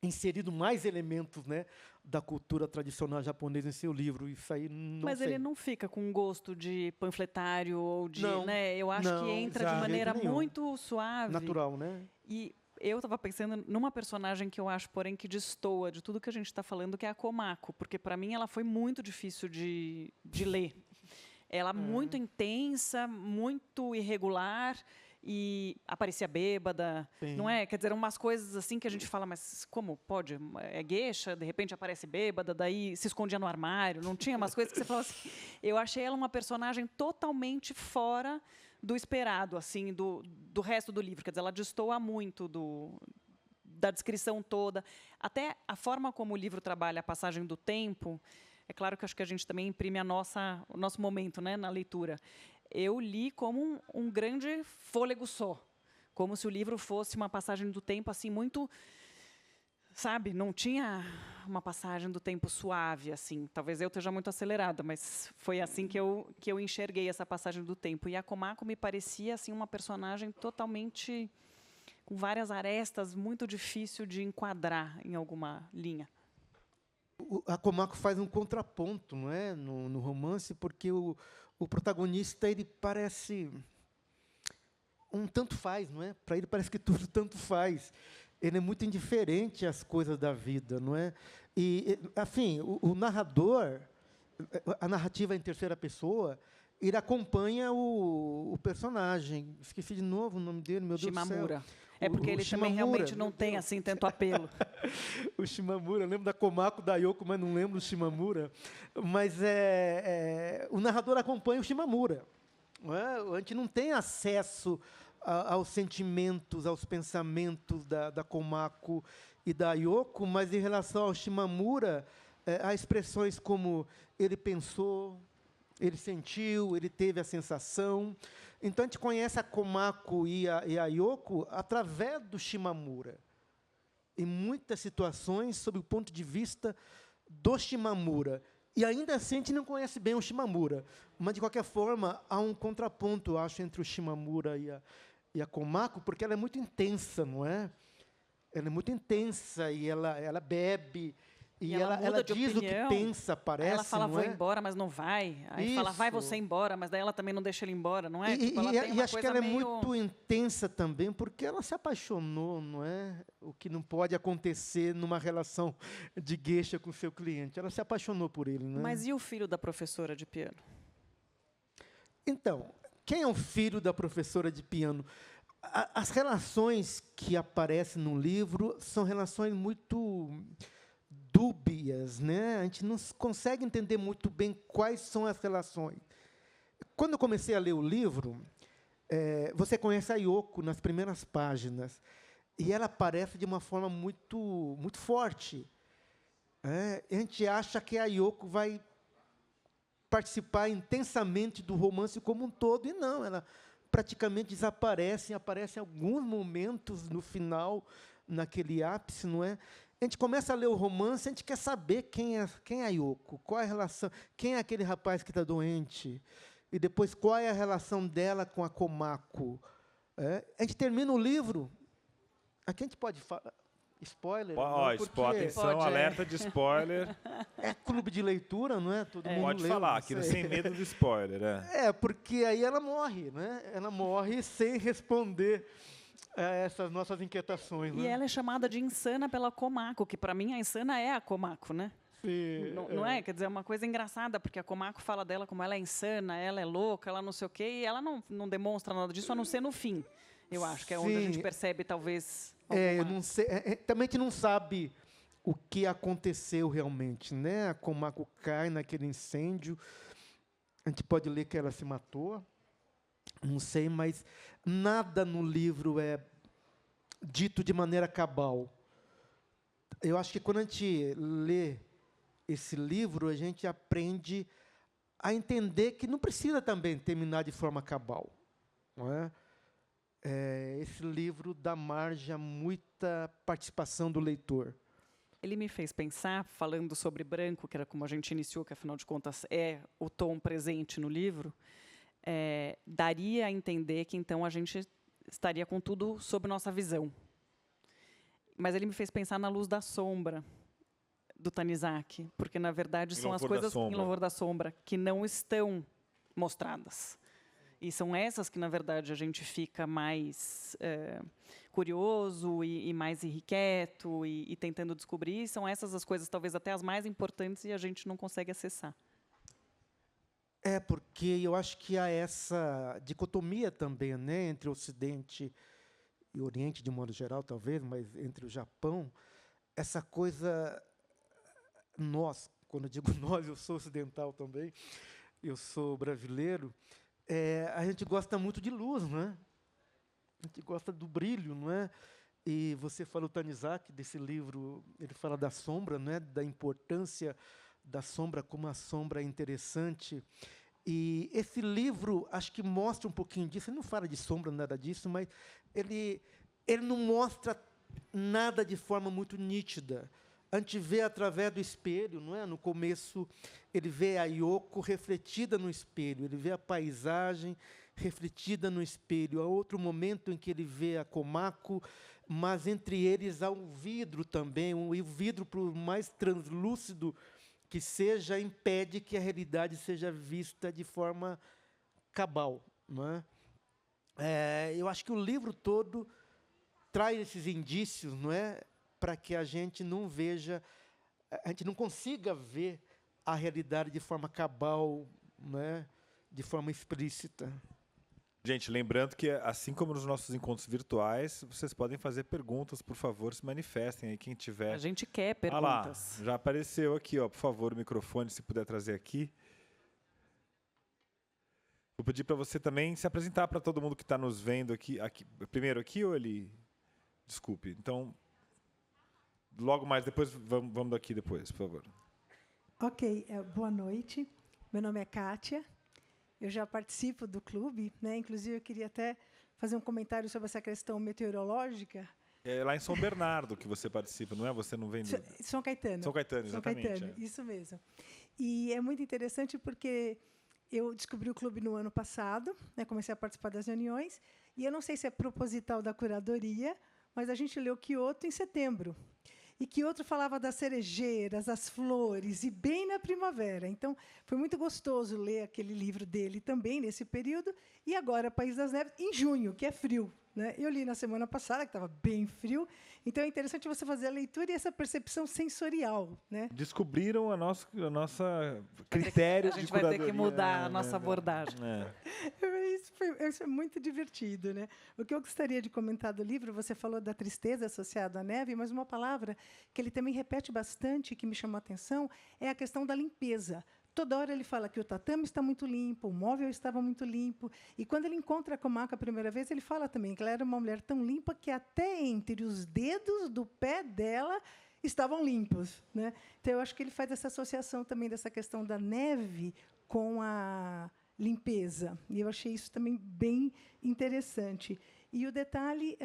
inserido mais elementos, né, da cultura tradicional japonesa em seu livro. Isso aí não Mas sei. ele não fica com gosto de panfletário ou de, não, né? Eu acho que entra de maneira muito suave, natural, né? E eu estava pensando numa personagem que eu acho, porém, que destoa de tudo que a gente está falando, que é a Komako, porque para mim ela foi muito difícil de ler. Ela muito intensa, muito irregular. E aparecia bêbada, sim, não é? Quer dizer, umas coisas assim que a gente fala, mas como pode? É geisha, de repente aparece bêbada, daí se escondia no armário, não tinha umas coisas que você fala assim. Eu achei ela uma personagem totalmente fora do esperado, assim, do resto do livro. Quer dizer, ela destoa muito da descrição toda. Até a forma como o livro trabalha a passagem do tempo, é claro que acho que a gente também imprime o nosso momento, né, na leitura. Eu li como um grande fôlego só, como se o livro fosse uma passagem do tempo assim muito, sabe, não tinha uma passagem do tempo suave assim. Talvez eu esteja muito acelerada, mas foi assim que eu enxerguei essa passagem do tempo. E a Komako me parecia assim uma personagem totalmente com várias arestas, muito difícil de enquadrar em alguma linha. A Komako faz um contraponto, não é, no romance, porque o protagonista ele parece um tanto faz, não é? Para ele parece que tudo tanto faz. Ele é muito indiferente às coisas da vida, não é? E, enfim, o narrador, a narrativa em terceira pessoa, ele acompanha o personagem. Esqueci de novo o nome dele, meu Deus do céu. Shimamura. É porque ele também Shimamura, realmente não tem assim tanto apelo. O Shimamura, eu lembro da Komako, da Yoko, mas não lembro do Shimamura. Mas o narrador acompanha o Shimamura. Não é? A gente não tem acesso aos sentimentos, aos pensamentos da Komako e da Yoko, mas em relação ao Shimamura, há expressões como ele pensou, ele sentiu, ele teve a sensação. Então, a gente conhece a Komako e a Yoko através do Shimamura. Em muitas situações, sob o ponto de vista do Shimamura. E ainda assim, a gente não conhece bem o Shimamura. Mas, de qualquer forma, há um contraponto, eu acho, entre o Shimamura e a Komako, porque ela é muito intensa, não é? Ela é muito intensa e ela bebe. E ela diz opinião, o que pensa, parece. Ela fala, não vou é? embora, mas não vai. Aí fala, vai você embora, mas daí ela também não deixa ele embora, não é? E acho que ela é muito intensa também, porque ela se apaixonou, não é? O que não pode acontecer numa relação de geisha com seu cliente. Ela se apaixonou por ele, não é? Mas e o filho da professora de piano? Então, quem é o filho da professora de piano? As relações que aparecem no livro são relações muito dúbias, né? A gente não consegue entender muito bem quais são as relações. Quando eu comecei a ler o livro, você conhece a Yoko nas primeiras páginas, e ela aparece de uma forma muito, muito forte. A gente acha que a Yoko vai participar intensamente do romance como um todo, e não, ela praticamente desaparece, aparece em alguns momentos no final, naquele ápice, não é? A gente começa a ler o romance, a gente quer saber quem é a Yoko, qual é a relação, quem é aquele rapaz que está doente, e depois qual é a relação dela com a Komako. A gente termina o livro, aqui a gente pode falar, spoiler? Atenção, alerta de spoiler. É clube de leitura, não é? Todo mundo pode leu, falar, aqui sem medo de spoiler. Porque aí ela morre, né? Ela morre sem responder essas nossas inquietações. E ela é chamada de insana pela Komako, que para mim a insana é a Komako, né? Sim, não é? Quer dizer, é uma coisa engraçada, porque a Komako fala dela como ela é insana, ela é louca, ela não sei o quê, e ela não demonstra nada disso, a não ser no fim. Eu acho que é onde a gente percebe, talvez... eu não sei. Também a gente não sabe o que aconteceu realmente, né? A Komako cai naquele incêndio. A gente pode ler que ela se matou. Não sei, mas nada no livro é dito de maneira cabal. Eu acho que quando a gente lê esse livro, a gente aprende a entender que não precisa também terminar de forma cabal, não é? Esse livro dá margem a muita participação do leitor. Ele me fez pensar, falando sobre branco, que era como a gente iniciou, que afinal de contas é o tom presente no livro, daria a entender que então a gente estaria com tudo sob nossa visão. Mas ele me fez pensar na luz da sombra do Tanizaki, porque na verdade são as coisas em louvor da sombra que não estão mostradas. E são essas que, na verdade, a gente fica mais curioso e mais irrequieto e tentando descobrir. São essas as coisas, talvez até as mais importantes, e a gente não consegue acessar. Porque eu acho que há essa dicotomia também, né, entre o Ocidente e o Oriente, de modo geral, talvez, mas entre o Japão, essa coisa... Nós, quando eu digo nós, eu sou ocidental também, eu sou brasileiro, a gente gosta muito de luz, não é? A gente gosta do brilho, não é? E você falou, Tanizaki, desse livro, ele fala da sombra, não é? Da importância da sombra, como a sombra é interessante. E esse livro, acho que mostra um pouquinho disso. Ele não fala de sombra, nada disso, mas ele não mostra nada de forma muito nítida. A gente vê através do espelho, não é? No começo, ele vê a Yoko refletida no espelho, ele vê a paisagem refletida no espelho. Há outro momento em que ele vê a Komako mas entre eles há um vidro também, e o vidro, por mais translúcido que seja, impede que a realidade seja vista de forma cabal, não é? Eu acho que o livro todo traz esses indícios, não é, para que a gente não veja, a gente não consiga ver a realidade de forma cabal, não é, de forma explícita. Gente, lembrando que, assim como nos nossos encontros virtuais, vocês podem fazer perguntas, por favor, se manifestem aí, quem tiver. A gente quer Ah lá, perguntas. já apareceu aqui, ó, por favor, o microfone, se puder trazer aqui. Vou pedir para você também se apresentar para todo mundo que está nos vendo aqui. Primeiro aqui ou ele? Desculpe. Então, logo mais, depois vamos daqui depois, por favor. Ok, boa noite. Meu nome é Kátia. Eu já participo do clube, né? Inclusive, eu queria até fazer um comentário sobre essa questão meteorológica. É lá em São Bernardo que você participa, não é? Você não vem do... São Caetano. São Caetano, exatamente. São Caetano, isso mesmo. E é muito interessante porque eu descobri o clube no ano passado, né? Comecei a participar das reuniões, e eu não sei se é proposital da curadoria, mas a gente leu Kyoto em setembro. E Kyoto falava das cerejeiras, as flores, e bem na primavera. Então, foi muito gostoso ler aquele livro dele também, nesse período. E agora, País das Neves, em junho, que é frio, né? Eu li na semana passada, que estava bem frio. Então, é interessante você fazer a leitura e essa percepção sensorial, né? Descobriram a nossa critério de curadoria. A gente vai ter que mudar a nossa abordagem. Isso é muito divertido, né? O que eu gostaria de comentar do livro, você falou da tristeza associada à neve, mas uma palavra que ele também repete bastante, que me chamou a atenção, é a questão da limpeza. Toda hora ele fala que o tatame está muito limpo, o móvel estava muito limpo. E quando ele encontra a Komako a primeira vez, ele fala também que ela era uma mulher tão limpa que até entre os dedos do pé dela estavam limpos, né? Então, eu acho que ele faz essa associação também dessa questão da neve com a limpeza. E eu achei isso também bem interessante. E o detalhe,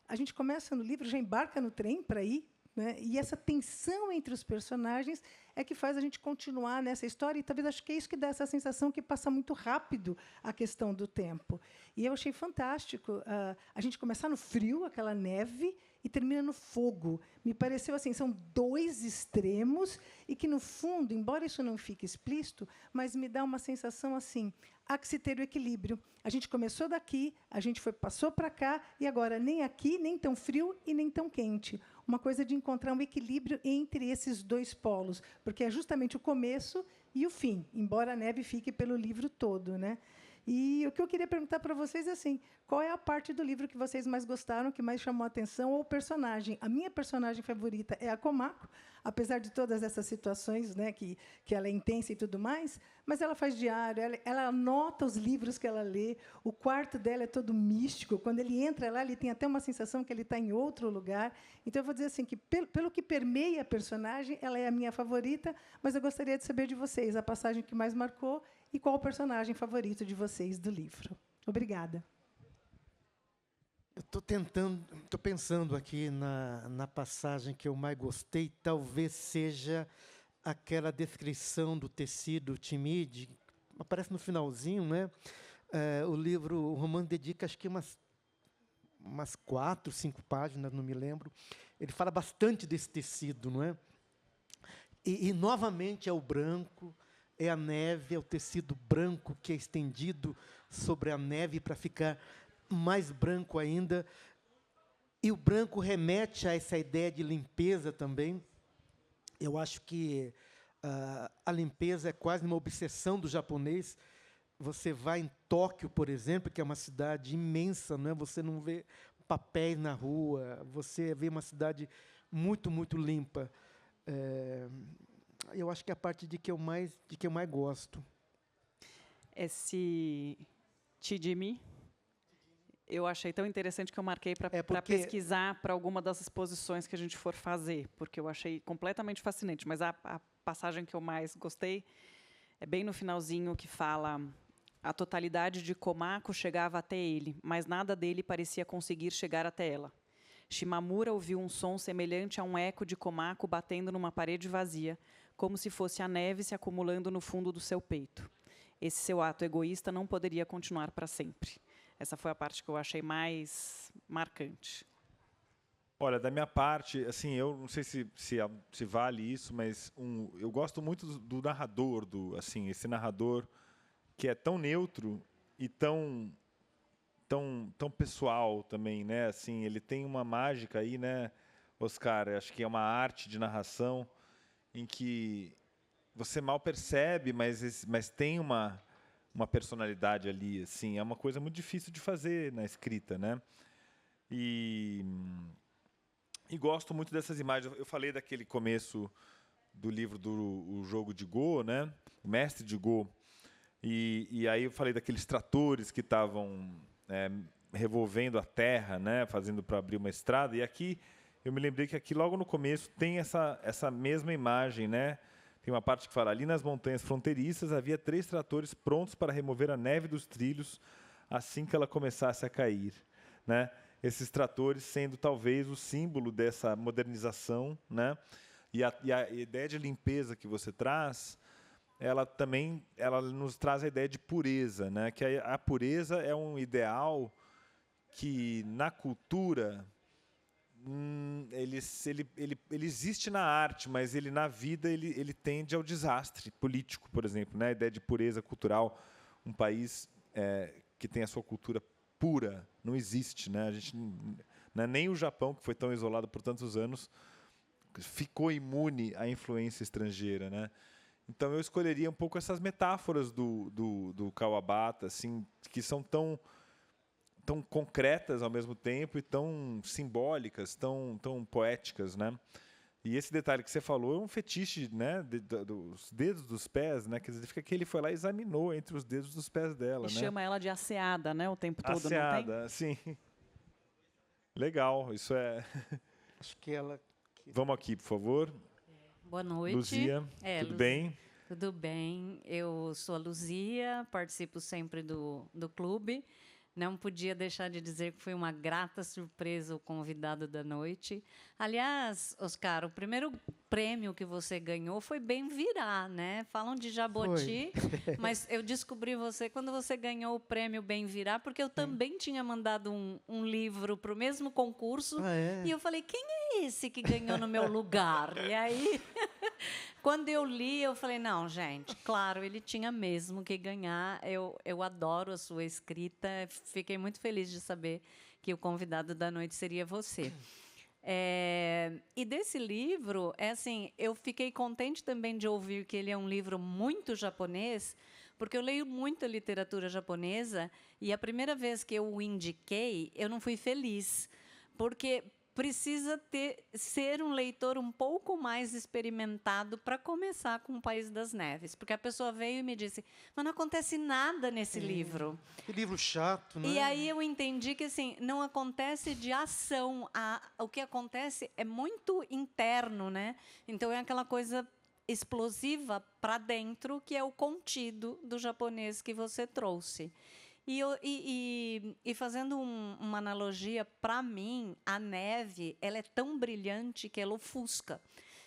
a gente começa no livro, já embarca no trem para ir, né? E essa tensão entre os personagens é que faz a gente continuar nessa história, e talvez acho que é isso que dá essa sensação que passa muito rápido a questão do tempo. E eu achei fantástico a gente começar no frio, aquela neve, e termina no fogo. Me pareceu assim, são dois extremos, e que, no fundo, embora isso não fique explícito, mas me dá uma sensação assim, há que se ter o equilíbrio. A gente começou daqui, a gente passou para cá, e agora nem aqui, nem tão frio e nem tão quente. Uma coisa de encontrar um equilíbrio entre esses dois polos, porque é justamente o começo e o fim, embora a neve fique pelo livro todo, né? E o que eu queria perguntar para vocês é assim, qual é a parte do livro que vocês mais gostaram, que mais chamou a atenção, ou o personagem? A minha personagem favorita é a Komako, apesar de todas essas situações, né, que ela é intensa e tudo mais, mas ela faz diário, ela anota os livros que ela lê, o quarto dela é todo místico, quando ele entra lá, ele tem até uma sensação que ele está em outro lugar. Então, eu vou dizer assim, que pelo que permeia a personagem, ela é a minha favorita, mas eu gostaria de saber de vocês a passagem que mais marcou e qual o personagem favorito de vocês do livro. Obrigada. Eu estou pensando aqui na passagem que eu mais gostei, talvez seja aquela descrição do tecido timide, aparece no finalzinho, né? O romance dedica, acho que umas 4, 5 páginas, não me lembro. Ele fala bastante desse tecido, não é? E novamente, é o branco, é a neve, é o tecido branco que é estendido sobre a neve para ficar mais branco ainda. E o branco remete a essa ideia de limpeza também. Eu acho que a limpeza é quase uma obsessão do japonês. Você vai em Tóquio, por exemplo, que é uma cidade imensa, não é? Você não vê papéis na rua, você vê uma cidade muito, muito limpa. Eu acho que é a parte de que eu mais gosto. Esse Chijimi, eu achei tão interessante que eu marquei para pesquisar para alguma das exposições que a gente for fazer, porque eu achei completamente fascinante. Mas a passagem que eu mais gostei é bem no finalzinho, que fala: a totalidade de Komako chegava até ele, mas nada dele parecia conseguir chegar até ela. Shimamura ouviu um som semelhante a um eco de Komako batendo numa parede vazia, como se fosse a neve se acumulando no fundo do seu peito. Esse seu ato egoísta não poderia continuar para sempre. Essa foi a parte que eu achei mais marcante. Olha, da minha parte, assim, eu não sei se vale isso, mas eu gosto muito do narrador, assim, esse narrador que é tão neutro e tão pessoal também, né? Assim, ele tem uma mágica aí, né, Oscar? Acho que é uma arte de narração em que você mal percebe, mas tem uma personalidade ali, assim. É uma coisa muito difícil de fazer na escrita, né? E gosto muito dessas imagens. Eu falei daquele começo do livro do Jogo de Go, né? O Mestre de Go. E aí eu falei daqueles tratores que estavam revolvendo a terra, né? Fazendo para abrir uma estrada. E aqui eu me lembrei que aqui logo no começo tem essa mesma imagem, né? Tem uma parte que fala: ali nas montanhas fronteiriças havia 3 tratores prontos para remover a neve dos trilhos assim que ela começasse a cair, né? Esses tratores sendo talvez o símbolo dessa modernização, né? E a ideia de limpeza que você traz, ela nos traz a ideia de pureza, né? Que a pureza é um ideal que na cultura ele existe na arte, mas ele na vida ele tende ao desastre político, por exemplo, né? A ideia de pureza cultural, um país que tem a sua cultura pura não existe, né? A gente nem o Japão, que foi tão isolado por tantos anos, ficou imune à influência estrangeira, né? Então eu escolheria um pouco essas metáforas do Kawabata, assim, que são tão concretas ao mesmo tempo e tão simbólicas, tão poéticas, né? E esse detalhe que você falou é um fetiche, né, dos dedos dos pés, né? Quer dizer, fica que ele foi lá e examinou entre os dedos dos pés dela, E né? chama ela de asseada, né, o tempo todo, Asseada, não sim. Legal, isso é. Acho que ela... Vamos aqui, por favor. Boa noite. Luzia, tudo bem? Tudo bem. Eu sou a Luzia, participo sempre do clube. Não podia deixar de dizer que foi uma grata surpresa o convidado da noite. Aliás, Oscar, o primeiro prêmio que você ganhou foi Bem Virá, né? Falam de Jaboti, mas eu descobri você quando você ganhou o prêmio Bem Virá, porque eu também tinha mandado um livro para o mesmo concurso. E eu falei, quem é esse que ganhou no meu lugar? E aí, quando eu li, eu falei, não, gente, claro, ele tinha mesmo que ganhar. Eu adoro a sua escrita. Fiquei muito feliz de saber que o convidado da noite seria você. E desse livro, assim, eu fiquei contente também de ouvir que ele é um livro muito japonês, porque eu leio muita literatura japonesa e a primeira vez que eu o indiquei, eu não fui feliz, porque precisa ser um leitor um pouco mais experimentado para começar com o País das Neves. Porque a pessoa veio e me disse, mas não acontece nada nesse livro. Que livro chato, né? E aí eu entendi que assim, não acontece de ação. O que acontece é muito interno, né? Então é aquela coisa explosiva para dentro, que é o contido do japonês que você trouxe. E fazendo uma analogia, para mim, a neve ela é tão brilhante que ela ofusca.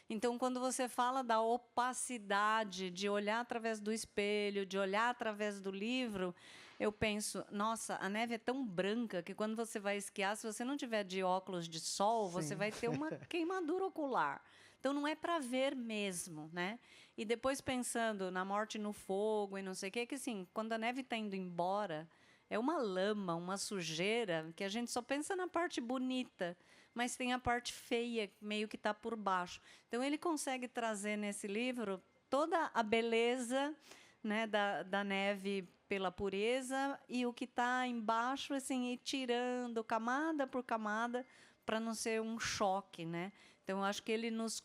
Então, quando você fala da opacidade, de olhar através do espelho, de olhar através do livro, eu penso, nossa, a neve é tão branca que quando você vai esquiar, se você não tiver de óculos de sol, você vai ter uma queimadura ocular. Então, não é para ver mesmo, né? E depois, pensando na morte no fogo e não sei o quê, que assim, quando a neve está indo embora, é uma lama, uma sujeira, que a gente só pensa na parte bonita, mas tem a parte feia, meio que está por baixo. Então, ele consegue trazer nesse livro toda a beleza, né, da neve pela pureza e o que está embaixo, assim, e tirando camada por camada para não ser um choque, né? Então, eu acho que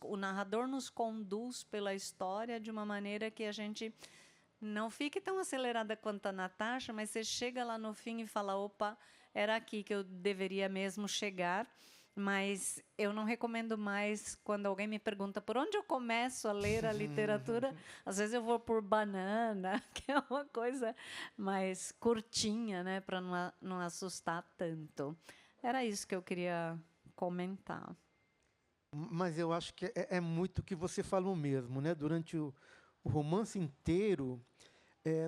o narrador nos conduz pela história de uma maneira que a gente não fique tão acelerada quanto a Natasha, mas você chega lá no fim e fala, opa, era aqui que eu deveria mesmo chegar. Mas eu não recomendo mais quando alguém me pergunta por onde eu começo a ler a literatura. Às vezes eu vou por Banana, que é uma coisa mais curtinha, né, para não assustar tanto. Era isso que eu queria comentar. Mas eu acho que é muito o que você falou mesmo, né? Durante o romance inteiro,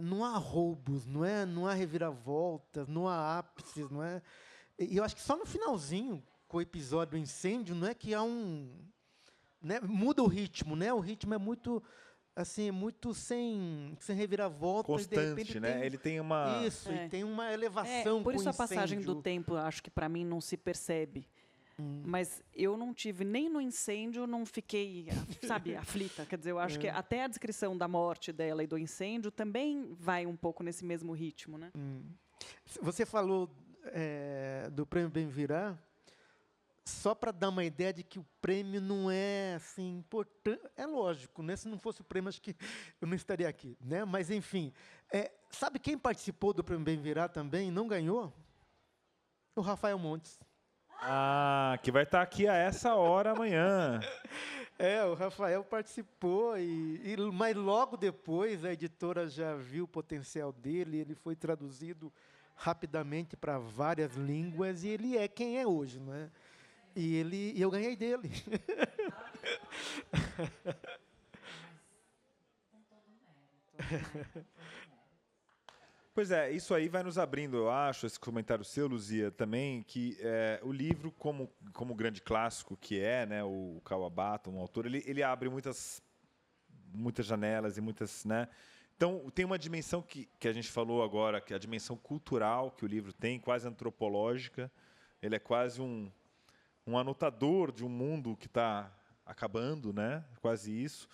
não há roubos, não há reviravoltas, não há ápices, não é? E eu acho que só no finalzinho, com o episódio do incêndio, não é que há né, muda o ritmo, né? O ritmo é muito assim, muito sem reviravolta. Constante, e de repente né? Ele tem uma... Isso, e tem uma elevação Por com isso o a passagem do incêndio. tempo, acho que para mim não se percebe. Mas eu não tive, nem no incêndio, não fiquei, sabe, aflita. Quer dizer, eu acho que até a descrição da morte dela e do incêndio também vai um pouco nesse mesmo ritmo, né? Você falou do Prêmio Bem Virá, só para dar uma ideia de que o prêmio não é assim importante. É lógico, né? Se não fosse o prêmio, acho que eu não estaria aqui, né? Mas enfim, sabe quem participou do Prêmio Bem Virá também e não ganhou? O Rafael Montes. Ah, que vai estar aqui a essa hora amanhã. O Rafael participou, mas logo depois a editora já viu o potencial dele, ele foi traduzido rapidamente para várias línguas e ele é quem é hoje, não é? E eu ganhei dele. Pois é, isso aí vai nos abrindo, eu acho, esse comentário seu, Luzia, também, que o livro, como grande clássico que é, né, o Kawabata, um autor, ele abre muitas janelas e muitas, né? Então, tem uma dimensão que a gente falou agora, que é a dimensão cultural que o livro tem, quase antropológica. Ele é quase um anotador de um mundo que está acabando, né? Quase isso.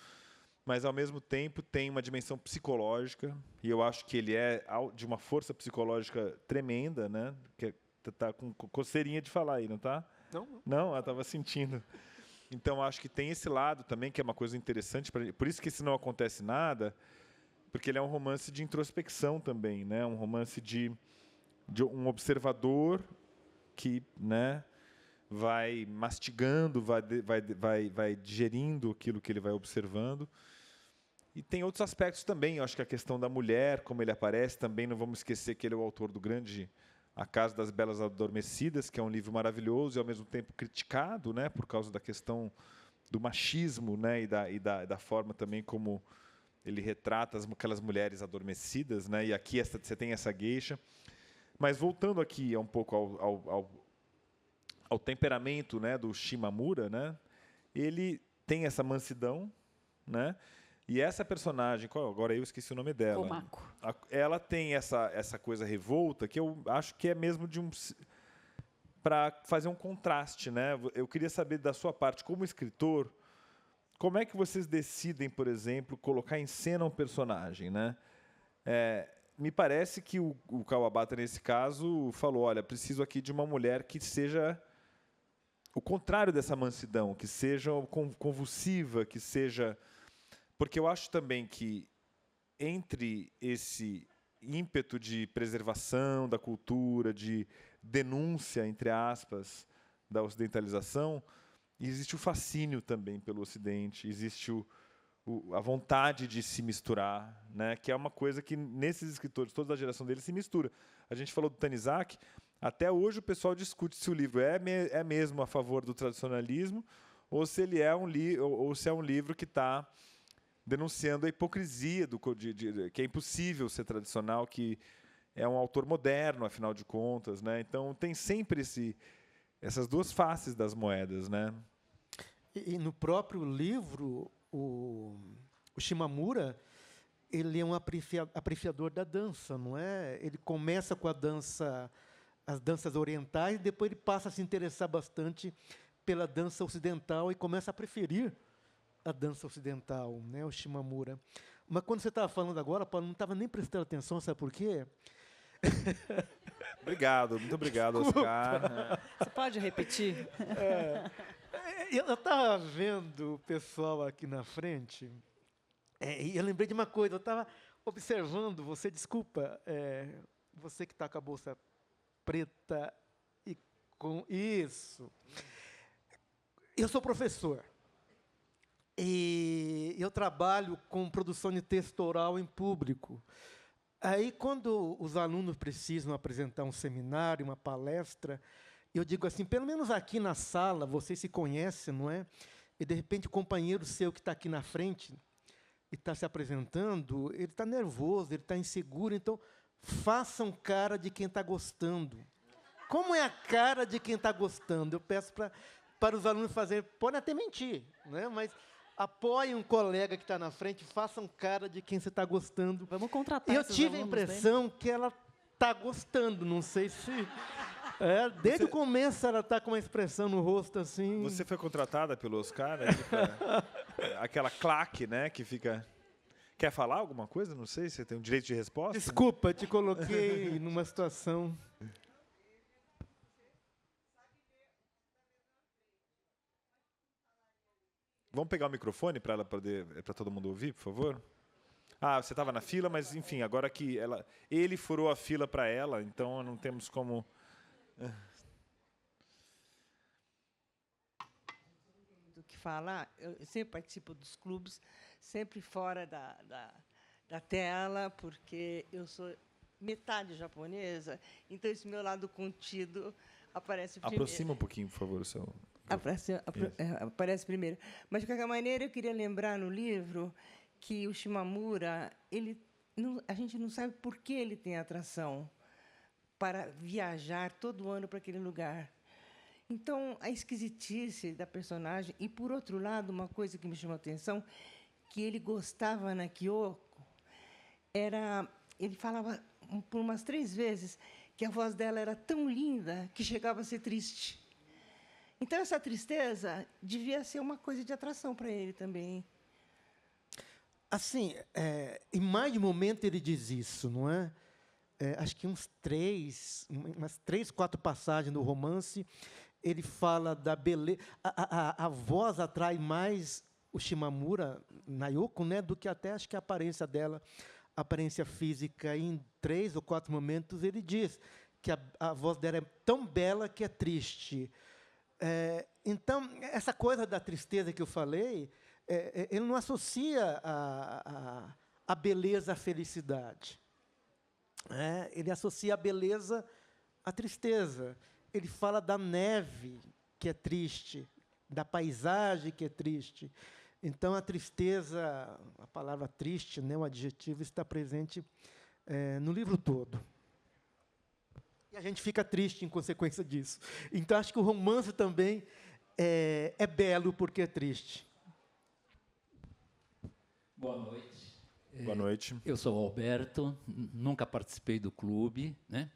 Mas, ao mesmo tempo, tem uma dimensão psicológica, e eu acho que ele é de uma força psicológica tremenda, né? Que tá com coceirinha de falar aí, não tá? Não. Não, ela estava sentindo. Então, acho que tem esse lado também, que é uma coisa interessante. Por isso que se não acontece nada, porque ele é um romance de introspecção também, né? Um romance de um observador que, né, vai mastigando, vai digerindo aquilo que ele vai observando. E tem outros aspectos também. Eu acho que a questão da mulher, como ele aparece, também não vamos esquecer que ele é o autor do grande A Casa das Belas Adormecidas, que é um livro maravilhoso e, ao mesmo tempo, criticado, né, por causa da questão do machismo, né, e da forma também como ele retrata aquelas mulheres adormecidas, né, e aqui você tem essa geisha. Mas, voltando aqui um pouco ao temperamento, né, do Shimamura, né, ele tem essa mansidão, né, e essa personagem, agora eu esqueci o nome dela. Komako. Ela tem essa coisa revolta que eu acho que é mesmo para fazer um contraste, né? Eu queria saber da sua parte, como escritor, como é que vocês decidem, por exemplo, colocar em cena um personagem, né? Me parece que o Kawabata, nesse caso, falou, olha, preciso aqui de uma mulher que seja o contrário dessa mansidão, que seja convulsiva, que seja... Porque eu acho também que, entre esse ímpeto de preservação da cultura, de denúncia, entre aspas, da ocidentalização, existe o fascínio também pelo Ocidente, existe a vontade de se misturar, né? Que é uma coisa que, nesses escritores, toda a geração deles, se mistura. A gente falou do Tanizaki, até hoje o pessoal discute se o livro é mesmo a favor do tradicionalismo ou se ele ou se é um livro que está denunciando a hipocrisia que é impossível ser tradicional, que é um autor moderno, afinal de contas, né? Então tem sempre essas duas faces das moedas, né? E no próprio livro, o Shimamura, ele é um apreciador da dança, não é? Ele começa com as danças orientais, depois ele passa a se interessar bastante pela dança ocidental e começa a preferir a dança ocidental, né, o Shimamura. Mas quando você estava falando agora, Paulo, não estava nem prestando atenção, sabe por quê? Obrigado, muito obrigado, Oscar. Você pode repetir? Eu estava vendo o pessoal aqui na frente, e eu lembrei de uma coisa, eu estava observando, você que está com a bolsa preta e com isso. Eu sou professor. E eu trabalho com produção de texto oral em público. Aí, quando os alunos precisam apresentar um seminário, uma palestra, eu digo assim, pelo menos aqui na sala, vocês se conhecem, não é? E, de repente, o companheiro seu que está aqui na frente e está se apresentando, ele está nervoso, ele está inseguro, então, façam cara de quem está gostando. como é a cara de quem está gostando? Eu peço para os alunos fazerem, podem até mentir, né? Mas apoiem um colega que está na frente, façam cara de quem você está gostando. Vamos contratar Eu esses tive a alunos, impressão que ela está gostando, não sei se... desde o começo ela está com uma expressão no rosto assim... Você foi contratada pelo Oscar, né, aquela claque, né, que fica... Quer falar alguma coisa? Não sei, você tem o direito de resposta? Desculpa, te coloquei numa situação... Vamos pegar o microfone para todo mundo ouvir, por favor? Ah, você estava na fila, mas enfim, agora que ele furou a fila para ela, então não temos como... Do que falar, eu sempre participo dos clubes, sempre fora da tela, porque eu sou metade japonesa, então esse meu lado contido aparece primeiro. Aproxima um pouquinho, por favor, o seu... Aparece primeiro. Mas, de qualquer maneira, eu queria lembrar no livro que o Shimamura, a gente não sabe por que ele tem atração para viajar todo ano para aquele lugar. Então, a esquisitice da personagem, e, por outro lado, uma coisa que me chamou a atenção, que ele gostava na Kyoko, ele falava por umas 3 vezes que a voz dela era tão linda que chegava a ser triste. Então, essa tristeza devia ser uma coisa de atração para ele também. Assim, em mais de um momento ele diz isso, não é? Acho que umas 3, 4 passagens do romance, ele fala da beleza. A voz atrai mais o Shimamura, Nayoko, né, do que até acho que a aparência dela, a aparência física. Em 3 ou 4 momentos ele diz que a voz dela é tão bela que é triste. Então, essa coisa da tristeza que eu falei, ele não associa a beleza à felicidade. Ele associa a beleza à tristeza. Ele fala da neve, que é triste, da paisagem, que é triste. Então, a tristeza, a palavra triste, né, o adjetivo, está presente no livro todo. E a gente fica triste em consequência disso. Então, acho que o romance também é belo porque é triste. Boa noite. Boa noite. Eu sou o Alberto, nunca participei do clube, né?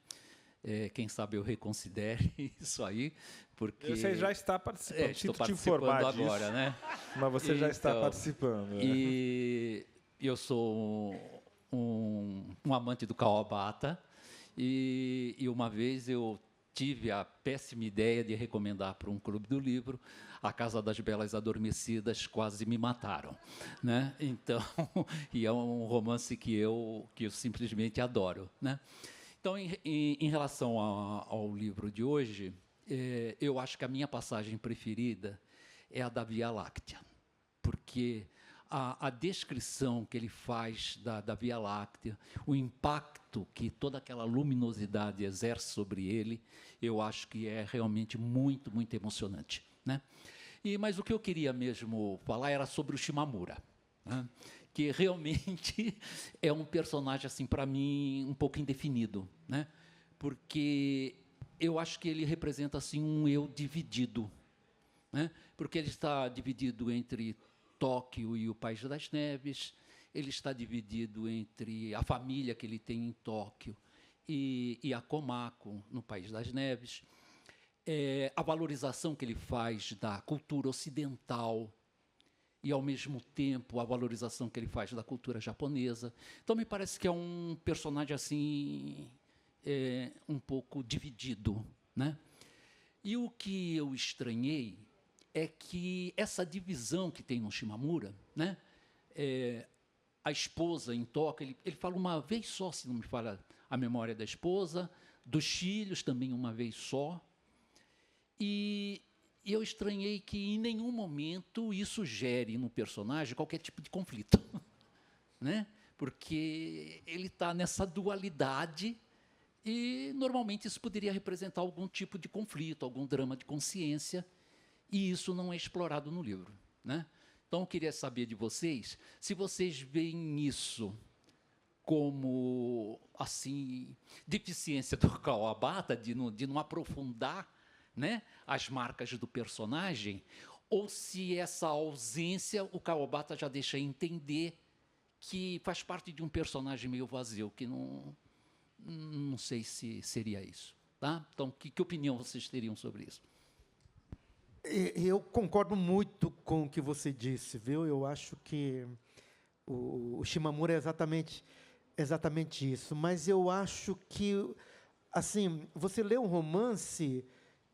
Quem sabe eu reconsidere isso aí, porque... Você já está participando, estou te informar participando agora, disso, né? Mas você já está participando. E eu sou um amante do Kawabata, e uma vez eu tive a péssima ideia de recomendar para um clube do livro A Casa das Belas Adormecidas, quase me mataram, né? Então, e é um romance que eu simplesmente adoro, né? Então, em relação ao livro de hoje, eu acho que a minha passagem preferida é a da Via Láctea, porque a descrição que ele faz da Via Láctea, o impacto que toda aquela luminosidade exerce sobre ele, eu acho que é realmente muito, muito emocionante, né? Mas o que eu queria mesmo falar era sobre o Shimamura, né? Que realmente é um personagem, assim, para mim, um pouco indefinido, né? Porque eu acho que ele representa assim, um eu dividido, né? Porque ele está dividido entre Tóquio e o País das Neves, ele está dividido entre a família que ele tem em Tóquio e a Komako, no País das Neves, a valorização que ele faz da cultura ocidental e, ao mesmo tempo, a valorização que ele faz da cultura japonesa. Então, me parece que é um personagem assim, um pouco dividido, né? E o que eu estranhei é que essa divisão que tem no Shimamura, né? A esposa em Tóquio, ele fala uma vez só, se não me falha a memória da esposa, dos filhos também uma vez só. E eu estranhei que em nenhum momento isso gere no personagem qualquer tipo de conflito, né? Porque ele está nessa dualidade e, normalmente, isso poderia representar algum tipo de conflito, algum drama de consciência, e isso não é explorado no livro, né? Então, eu queria saber de vocês se vocês veem isso como assim, deficiência do Kawabata de não aprofundar, né, as marcas do personagem, ou se essa ausência o Kawabata já deixa entender que faz parte de um personagem meio vazio, que não sei se seria isso. Tá? Então, que opinião vocês teriam sobre isso? Eu concordo muito com o que você disse, viu? Eu acho que o Shimamura é exatamente isso. Mas eu acho que, assim, você lê um romance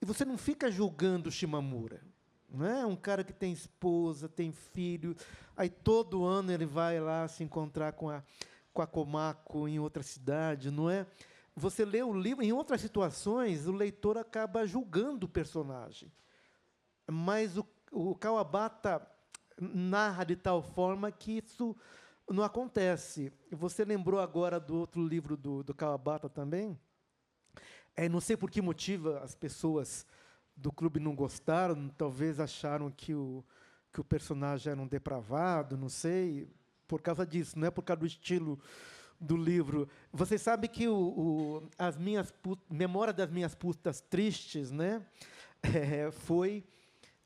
e você não fica julgando o Shimamura. Não é um cara que tem esposa, tem filho, aí todo ano ele vai lá se encontrar com a Komako em outra cidade, não é? Você lê o livro, em outras situações, o leitor acaba julgando o personagem. Mas o Kawabata narra de tal forma que isso não acontece. Você lembrou agora do outro livro do Kawabata também? Não sei por que motivo as pessoas do clube não gostaram, talvez acharam que o personagem era um depravado, não sei, por causa disso, não é por causa do estilo do livro. Você sabe que Memória das Minhas Putas Tristes, né, foi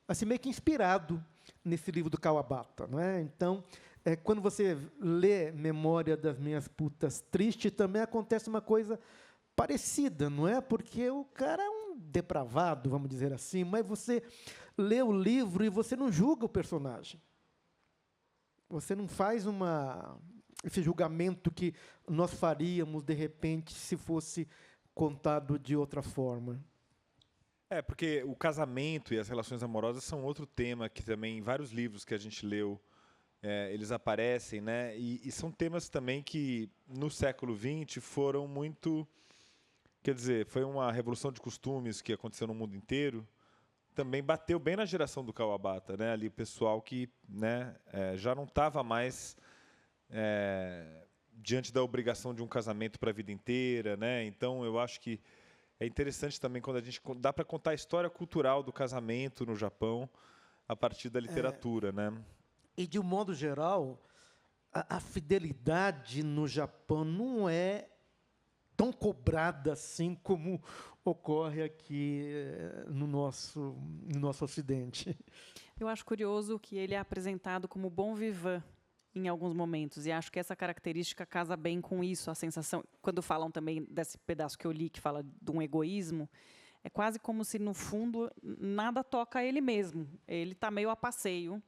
assim, meio que inspirado nesse livro do Kawabata. Não é? Então, quando você lê Memória das Minhas Putas Tristes, também acontece uma coisa parecida, não é? Porque o cara é um depravado, vamos dizer assim, mas você lê o livro e você não julga o personagem. Você não faz esse julgamento que nós faríamos, de repente, se fosse contado de outra forma. Porque o casamento e as relações amorosas são outro tema que também, em vários livros que a gente leu, eles aparecem, né? E são temas também que, no século XX, foram muito... Quer dizer, foi uma revolução de costumes que aconteceu no mundo inteiro. Também bateu bem na geração do Kawabata, né? Ali, pessoal que, né, já não estava mais diante da obrigação de um casamento para a vida inteira, né? Então, eu acho que é interessante também quando a gente dá para contar a história cultural do casamento no Japão a partir da literatura, né? E, de um modo geral, a fidelidade no Japão não é tão cobrada assim como ocorre aqui no nosso Ocidente. Eu acho curioso que ele é apresentado como bon vivant em alguns momentos, e acho que essa característica casa bem com isso, a sensação, quando falam também desse pedaço que eu li, que fala de um egoísmo, é quase como se, no fundo, nada toca ele mesmo. Ele está meio a passeio,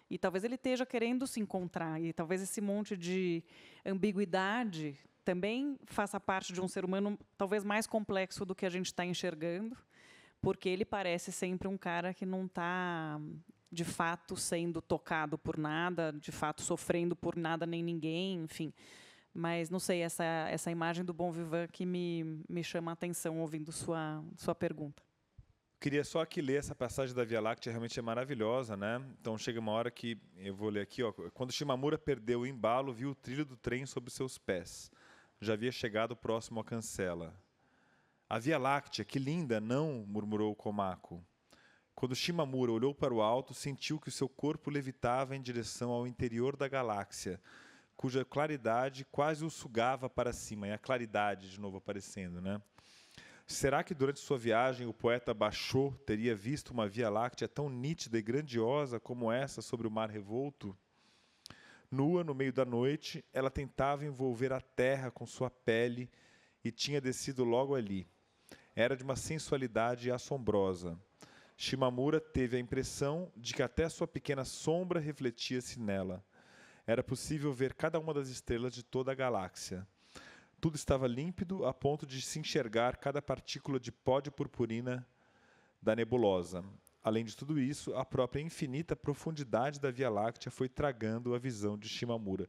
e talvez ele esteja querendo se encontrar, e talvez esse monte de ambiguidade também faça parte de um ser humano talvez mais complexo do que a gente está enxergando, porque ele parece sempre um cara que não está, de fato, sendo tocado por nada, de fato, sofrendo por nada nem ninguém, enfim. Mas, não sei, essa imagem do bon vivant que me chama a atenção ouvindo sua pergunta. Queria só aqui ler essa passagem da Via Láctea, realmente é maravilhosa, né? Então, chega uma hora que, eu vou ler aqui, ó, quando Shimamura perdeu o embalo, viu o trilho do trem sob seus pés. Já havia chegado próximo à cancela. A Via Láctea, que linda, não? Murmurou Komako. Quando Shimamura olhou para o alto, sentiu que o seu corpo levitava em direção ao interior da galáxia, cuja claridade quase o sugava para cima. E a claridade, de novo, aparecendo, né? Será que durante sua viagem o poeta Basho teria visto uma Via Láctea tão nítida e grandiosa como essa sobre o mar revolto? Nua, no meio da noite, ela tentava envolver a terra com sua pele e tinha descido logo ali. Era de uma sensualidade assombrosa. Shimamura teve a impressão de que até sua pequena sombra refletia-se nela. Era possível ver cada uma das estrelas de toda a galáxia. Tudo estava límpido a ponto de se enxergar cada partícula de pó de purpurina da nebulosa. Além de tudo isso, a própria infinita profundidade da Via Láctea foi tragando a visão de Shimamura.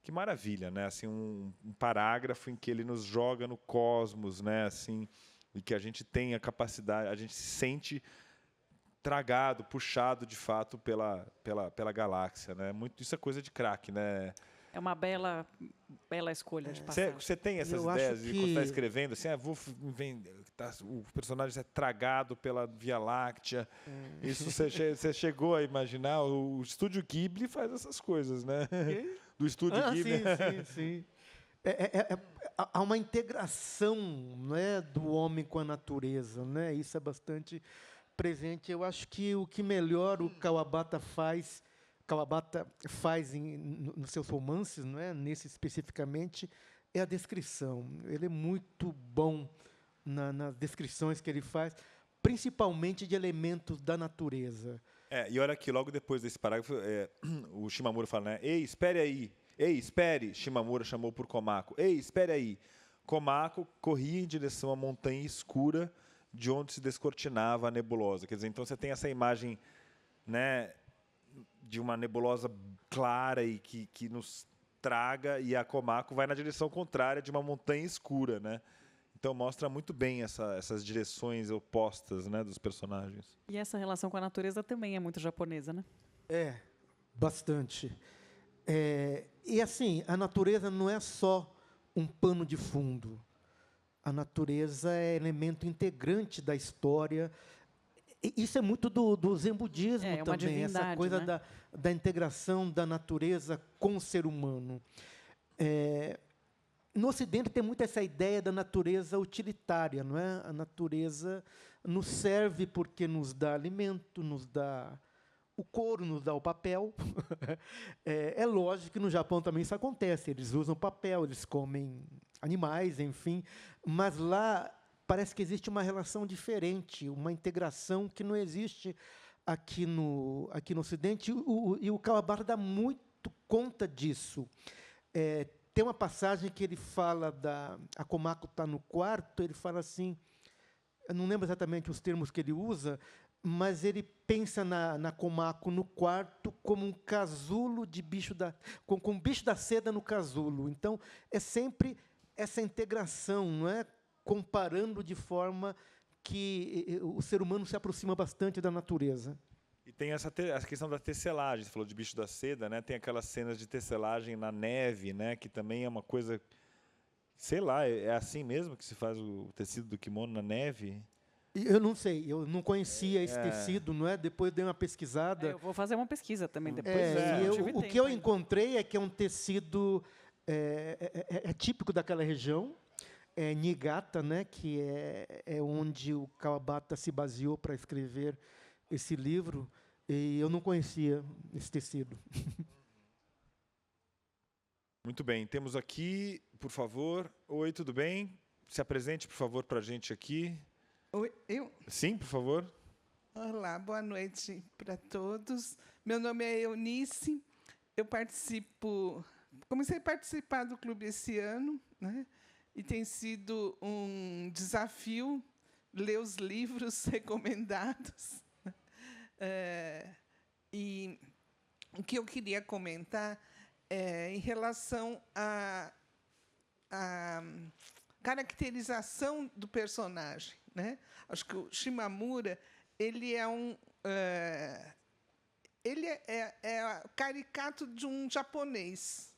Que maravilha, né? Assim, um parágrafo em que ele nos joga no cosmos, né? Assim, e que a gente tem a capacidade, a gente se sente tragado, puxado, de fato, pela galáxia, né? Isso é coisa de craque, né? É uma bela escolha de passagem. Você tem essas ideias de quando está escrevendo, assim, o personagem é tragado pela Via Láctea. Isso você chegou a imaginar? O Estúdio Ghibli faz essas coisas, né? Do Estúdio Ghibli. Sim. Há uma integração, né, do homem com a natureza, né? Isso é bastante presente. Eu acho que o que melhor o Kawabata faz nos seus romances, não é? Nesse especificamente, é a descrição. Ele é muito bom nas descrições que ele faz, principalmente de elementos da natureza. E olha aqui, logo depois desse parágrafo, o Shimamura fala, né? Ei, espere aí. Ei, espere, Shimamura chamou por Komako. Ei, espere aí. Komako corria em direção à montanha escura de onde se descortinava a nebulosa. Quer dizer, então você tem essa imagem, né, de uma nebulosa clara e que nos traga, e a Komako vai na direção contrária de uma montanha escura, né? Então mostra muito bem essas direções opostas, né, dos personagens. E essa relação com a natureza também é muito japonesa, né? Bastante. E assim, a natureza não é só um pano de fundo. A natureza é elemento integrante da história. Isso é muito do Zen budismo também, essa coisa, né, da integração da natureza com o ser humano. No Ocidente tem muito essa ideia da natureza utilitária, não é? A natureza nos serve porque nos dá alimento, nos dá o couro, nos dá o papel. É lógico que no Japão também isso acontece. Eles usam papel, eles comem animais, enfim. Mas lá parece que existe uma relação diferente, uma integração que não existe aqui no Ocidente. E o Kawabata dá muito conta disso. Tem uma passagem que ele fala a Komako está no quarto, ele fala assim, eu não lembro exatamente os termos que ele usa, mas ele pensa na Komako no quarto como um casulo de bicho com um bicho da seda no casulo. Então, é sempre essa integração, não é? Comparando de forma que o ser humano se aproxima bastante da natureza. E tem essa questão da tecelagem, você falou de bicho da seda, né? Tem aquelas cenas de tecelagem na neve, né? Que também é uma coisa, sei lá, é assim mesmo que se faz o tecido do kimono na neve? Eu não sei, eu não conhecia esse tecido, não é? Depois dei uma pesquisada. Eu vou fazer uma pesquisa também depois. O que eu encontrei é que é um tecido típico daquela região, Niigata, né? Que é onde o Kawabata se baseou para escrever esse livro, e eu não conhecia esse tecido. Muito bem, temos aqui, por favor. Oi, tudo bem? Se apresente, por favor, para a gente aqui. Oi, eu? Sim, por favor. Olá, boa noite para todos. Meu nome é Eunice. Eu comecei a participar do clube esse ano, né? E tem sido um desafio ler os livros recomendados. E o que eu queria comentar é em relação à caracterização do personagem, né? Acho que o Shimamura ele é o caricato de um japonês,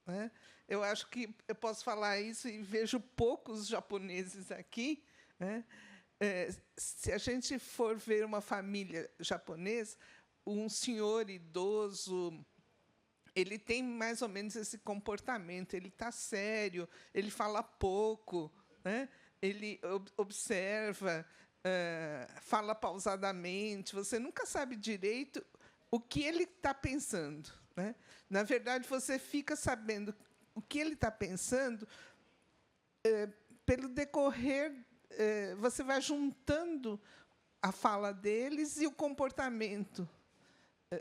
né? Eu acho que eu posso falar isso e vejo poucos japoneses aqui, né? Se a gente for ver uma família japonesa, um senhor idoso, ele tem mais ou menos esse comportamento. Ele está sério, ele fala pouco, né? Ele observa, fala pausadamente. Você nunca sabe direito o que ele está pensando, né? Na verdade, você fica sabendo o que ele está pensando pelo decorrer. Você vai juntando a fala deles e o comportamento.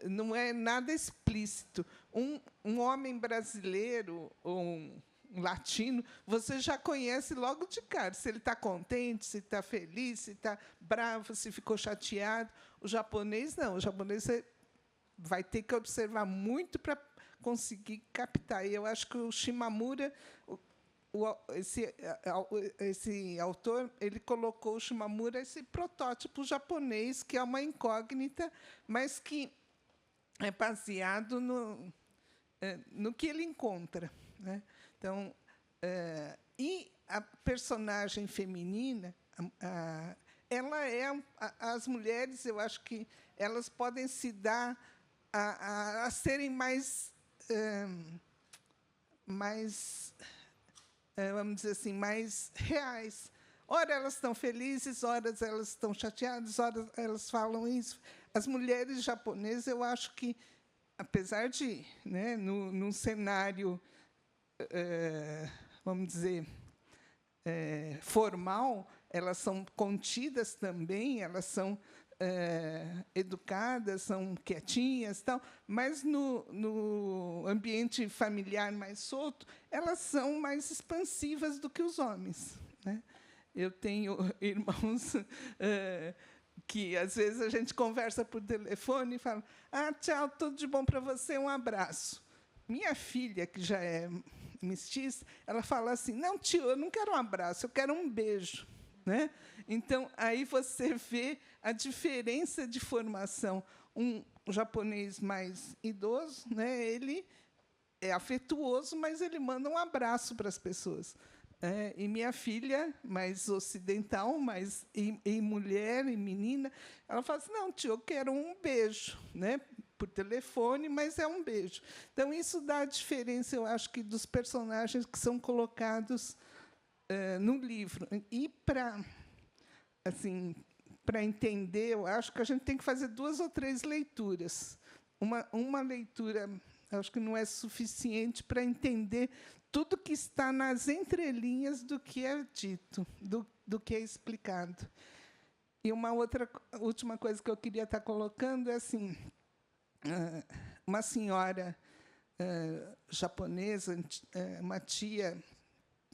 Não é nada explícito. Um homem brasileiro ou um latino, você já conhece logo de cara se ele está contente, se está feliz, se está bravo, se ficou chateado. O japonês, não. O japonês você vai ter que observar muito para conseguir captar. E eu acho que o Shimamura... Esse autor ele colocou o Shimamura esse protótipo japonês que é uma incógnita, mas que é baseado no que ele encontra, né? Então, e a personagem feminina, as mulheres, eu acho que elas podem se dar a serem mais vamos dizer assim, mais reais. Ora elas estão felizes, ora elas estão chateadas, ora elas falam isso. As mulheres japonesas, eu acho que, apesar de, né, num cenário, vamos dizer, formal, elas são contidas também, elas são educadas, são quietinhas, tal, mas no ambiente familiar mais solto, elas são mais expansivas do que os homens, né? Eu tenho irmãos que, às vezes, a gente conversa por telefone e fala: tchau, tudo de bom para você, um abraço. Minha filha, que já é mestiça, ela fala assim: não, tio, eu não quero um abraço, eu quero um beijo. Né? Então, aí você vê a diferença de formação. Um japonês mais idoso, né, ele é afetuoso, mas ele manda um abraço para as pessoas. E minha filha, mais ocidental, mais e mulher, e menina, ela fala assim: não, tio, eu quero um beijo, né, por telefone, mas é um beijo. Então, isso dá a diferença, eu acho, que dos personagens que são colocados no livro. E, para entender, eu acho que a gente tem que fazer 2 ou 3 leituras. Uma leitura, acho que não é suficiente para entender tudo que está nas entrelinhas do que é dito, do que é explicado. E uma última coisa que eu queria estar colocando é assim: uma senhora japonesa, uma tia,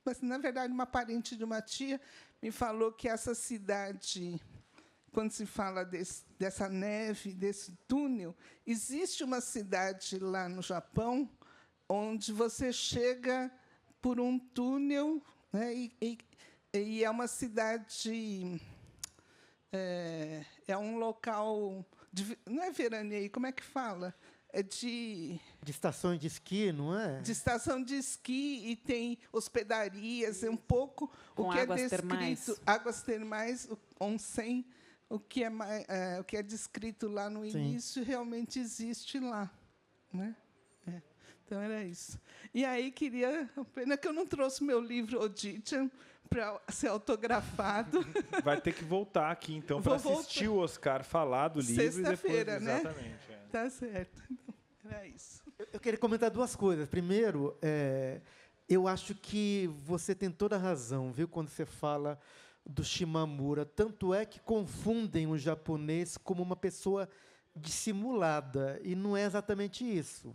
mas, na verdade, uma parente de uma tia, me falou que essa cidade, quando se fala dessa neve, desse túnel, existe uma cidade lá no Japão onde você chega por um túnel, né, e é uma cidade, é um local não é veraneio, como é que fala? De estações de esqui, não é? De estação de esqui, e tem hospedarias, um pouco com o que águas é descrito, termais. Águas termais, onsen, o que é descrito lá no início, realmente existe lá, né? Então, era isso. E aí, pena que eu não trouxe meu livro Odicham para ser autografado. Vai ter que voltar aqui, então, para assistir o Oscar falar do livro. Sexta-feira, né? Exatamente. Tá certo. Então, era isso. Eu queria comentar 2 coisas. Primeiro, eu acho que você tem toda a razão, viu, quando você fala do Shimamura. Tanto é que confundem o japonês como uma pessoa dissimulada, e não é exatamente isso.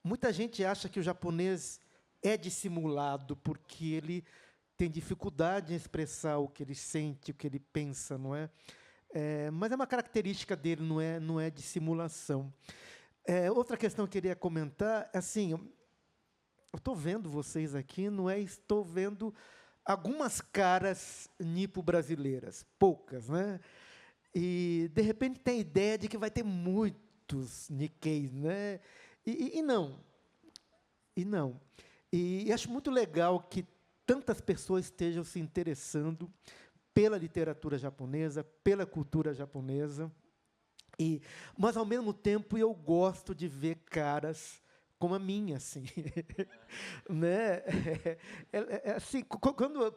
Muita gente acha que o japonês é dissimulado porque ele tem dificuldade em expressar o que ele sente, o que ele pensa, não é? Mas é uma característica dele, não é dissimulação. Outra questão que eu queria comentar é assim: eu estou vendo vocês aqui, estou vendo algumas caras nipo-brasileiras, poucas, né? E, de repente, tem a ideia de que vai ter muitos Nikkeis, né? E não. E acho muito legal que tantas pessoas estejam se interessando pela literatura japonesa, pela cultura japonesa. Mas, ao mesmo tempo, eu gosto de ver caras como a minha, assim. Né? Assim, quando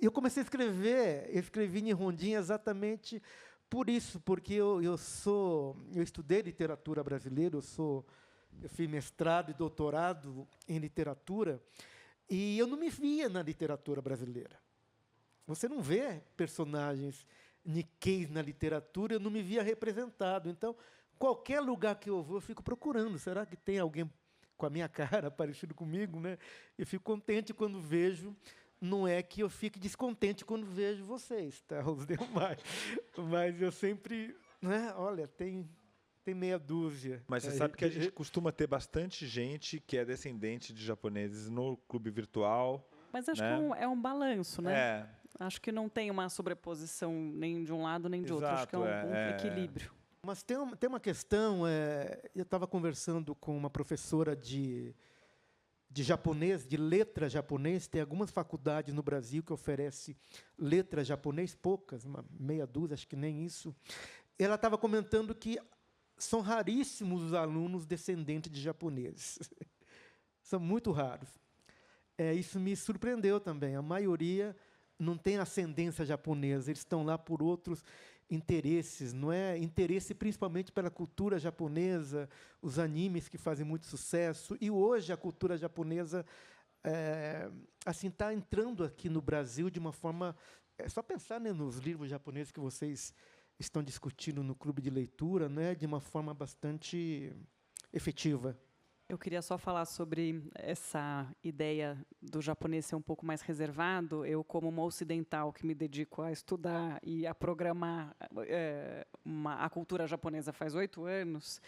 eu comecei a escrever, eu escrevi Nihonjin exatamente por isso, porque eu estudei literatura brasileira, eu fiz mestrado e doutorado em literatura, e eu não me via na literatura brasileira. Você não vê personagens Nikkeis na literatura, eu não me via representado. Então, qualquer lugar que eu vou, eu fico procurando. Será que tem alguém com a minha cara, parecido comigo, né? Eu fico contente quando vejo. Não é que eu fique descontente quando vejo vocês, tá? Os demais. Mas eu sempre, né? Olha, tem meia dúzia. Mas você sabe que a gente costuma ter bastante gente que é descendente de japoneses no clube virtual. Mas acho que é um balanço, né? Acho que não tem uma sobreposição nem de um lado nem de outro. Acho que é um equilíbrio. Mas tem uma questão, eu estava conversando com uma professora de japonês, de letra japonês. Tem algumas faculdades no Brasil que oferecem letra japonês, poucas, uma meia dúzia, acho que nem isso. Ela estava comentando que são raríssimos os alunos descendentes de japoneses. São muito raros. isso me surpreendeu também. A maioria não tem ascendência japonesa, eles estão lá por outros interesses, não é? Interesse principalmente pela cultura japonesa, os animes que fazem muito sucesso. E hoje a cultura japonesa assim está entrando aqui no Brasil de uma forma. É só pensar, né, nos livros japoneses que vocês estão discutindo no clube de leitura, né, de uma forma bastante efetiva. Eu queria só falar sobre essa ideia do japonês ser um pouco mais reservado. Eu, como uma ocidental que me dedico a estudar e a programar a cultura japonesa faz 8 anos,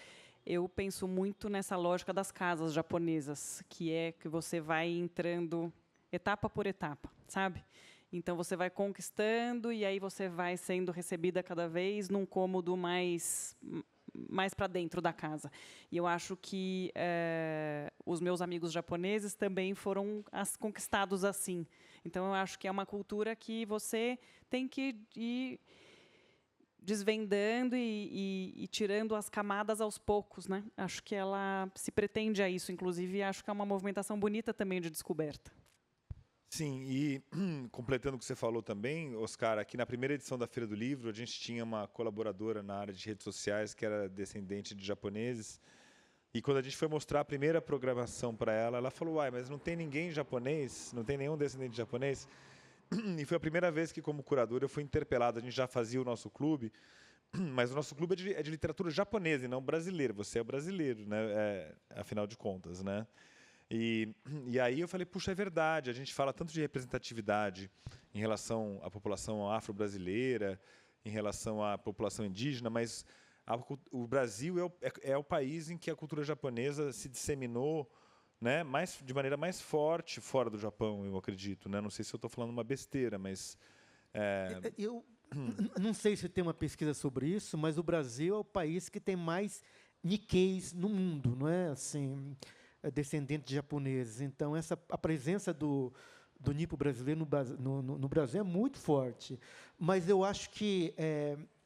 eu penso muito nessa lógica das casas japonesas, que é que você vai entrando etapa por etapa, sabe? Então, você vai conquistando e aí você vai sendo recebida cada vez num cômodo mais para dentro da casa. E eu acho que os meus amigos japoneses também foram conquistados assim. Então, eu acho que é uma cultura que você tem que ir desvendando e tirando as camadas aos poucos, né? Acho que ela se pretende a isso, inclusive, acho que é uma movimentação bonita também de descoberta. Sim, e completando o que você falou também, Oscar, aqui na primeira edição da Feira do Livro, a gente tinha uma colaboradora na área de redes sociais que era descendente de japoneses, e quando a gente foi mostrar a primeira programação para ela, ela falou, mas não tem ninguém japonês, não tem nenhum descendente japonês, e foi a primeira vez que, como curador, eu fui interpelado. A gente já fazia o nosso clube, mas o nosso clube é de literatura japonesa e não brasileira. Você é brasileiro, né? Afinal de contas, né? E aí eu falei, puxa, é verdade, a gente fala tanto de representatividade em relação à população afro-brasileira, em relação à população indígena, mas o Brasil é o país em que a cultura japonesa se disseminou, né, de maneira mais forte fora do Japão, eu acredito. Né? Não sei se eu estou falando uma besteira, mas... Eu não sei se tem uma pesquisa sobre isso, mas o Brasil é o país que tem mais Nikkeis no mundo, não é? Assim, descendentes de japoneses. Então, a presença do nipo brasileiro no Brasil é muito forte. Mas eu acho que,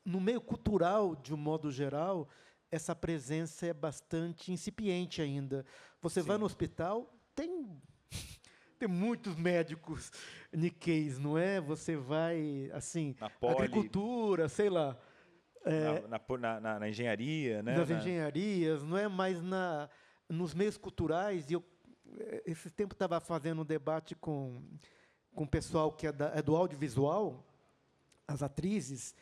no meio cultural, de um modo geral, essa presença é bastante incipiente ainda. Você vai no hospital, tem muitos médicos Nikkeis, não é? Você vai, assim, agricultura, sei lá. Na engenharia, né? Nas engenharias, não é? Mas nos meios culturais, e eu esse tempo estava fazendo um debate com o pessoal que é do audiovisual, as atrizes,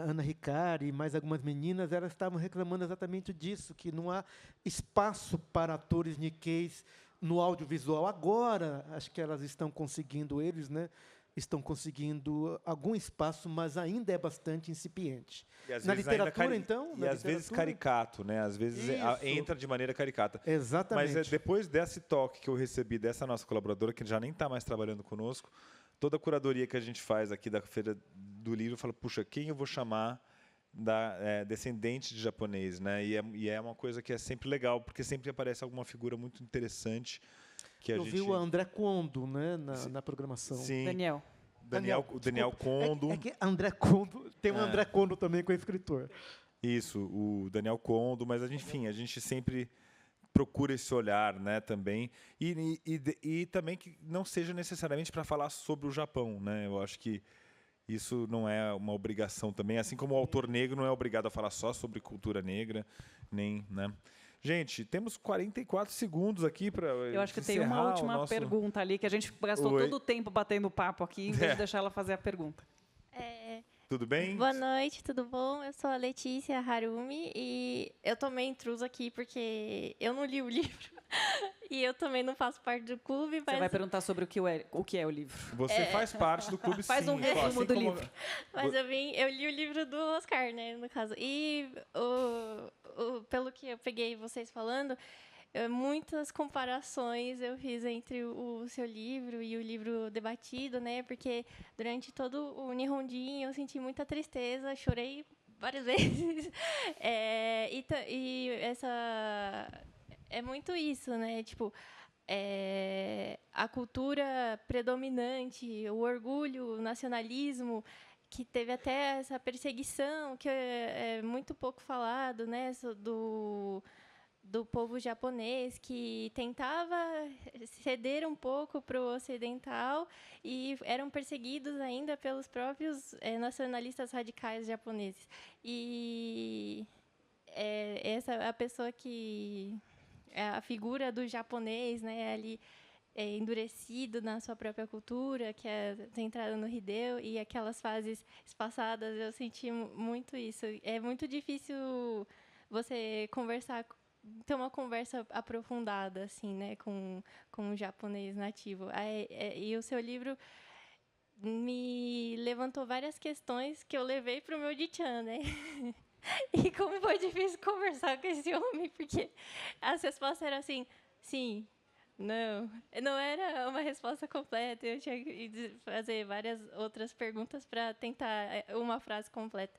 Ana Ricari e mais algumas meninas, elas estavam reclamando exatamente disso, que não há espaço para atores Nikkeis no audiovisual. Agora, acho que elas estão conseguindo, né? Estão conseguindo algum espaço, mas ainda é bastante incipiente. Na literatura, então? E às vezes caricato, né? Às vezes entra de maneira caricata. Exatamente. Mas depois desse toque que eu recebi dessa nossa colaboradora, que já nem está mais trabalhando conosco, toda a curadoria que a gente faz aqui da Feira do Livro, fala, puxa, quem eu vou chamar descendente de japonês, né? E é uma coisa que é sempre legal, porque sempre aparece alguma figura muito interessante. Eu vi o André Kondo, né, na programação. Sim. Daniel Kondo. É que André Kondo, tem um André Kondo também com escritor. Isso, o Daniel Kondo, mas enfim, a gente sempre procura esse olhar, né, também. E também que não seja necessariamente para falar sobre o Japão, né? Eu acho que isso não é uma obrigação também, assim como o autor negro não é obrigado a falar só sobre cultura negra, nem, né? Gente, temos 44 segundos aqui para eu acho que tem uma última pergunta ali, que a gente gastou todo o tempo batendo papo aqui, em vez de deixar ela fazer a pergunta. Tudo bem? Boa noite, tudo bom? Eu sou a Letícia Harumi e eu tomei intruso aqui porque eu não li o livro e eu também não faço parte do clube. Mas... Você vai perguntar sobre o que é o livro. Você faz parte do clube, faz um resumo do livro. Mas eu li o livro do Oscar, né, no caso. E pelo que eu peguei vocês falando, muitas comparações eu fiz entre o seu livro e o livro debatido, né? Porque durante todo o Nihonjin eu senti muita tristeza, chorei várias vezes. E essa é muito isso, né? Tipo, a cultura predominante, o orgulho, o nacionalismo, que teve até essa perseguição que é muito pouco falado, né? do povo japonês que tentava ceder um pouco para o ocidental e eram perseguidos ainda pelos próprios nacionalistas radicais japoneses. E essa a pessoa que a figura do japonês, né, ali endurecido na sua própria cultura, que é centrada no Hideo, e aquelas fases espaçadas, eu senti muito isso. É muito difícil você ter uma conversa aprofundada, assim, né, com um japonês nativo. E o seu livro me levantou várias questões que eu levei para o meu Dichan, né? E como foi difícil conversar com esse homem, porque as respostas eram assim, sim, não era uma resposta completa. Eu tinha que fazer várias outras perguntas para tentar uma frase completa.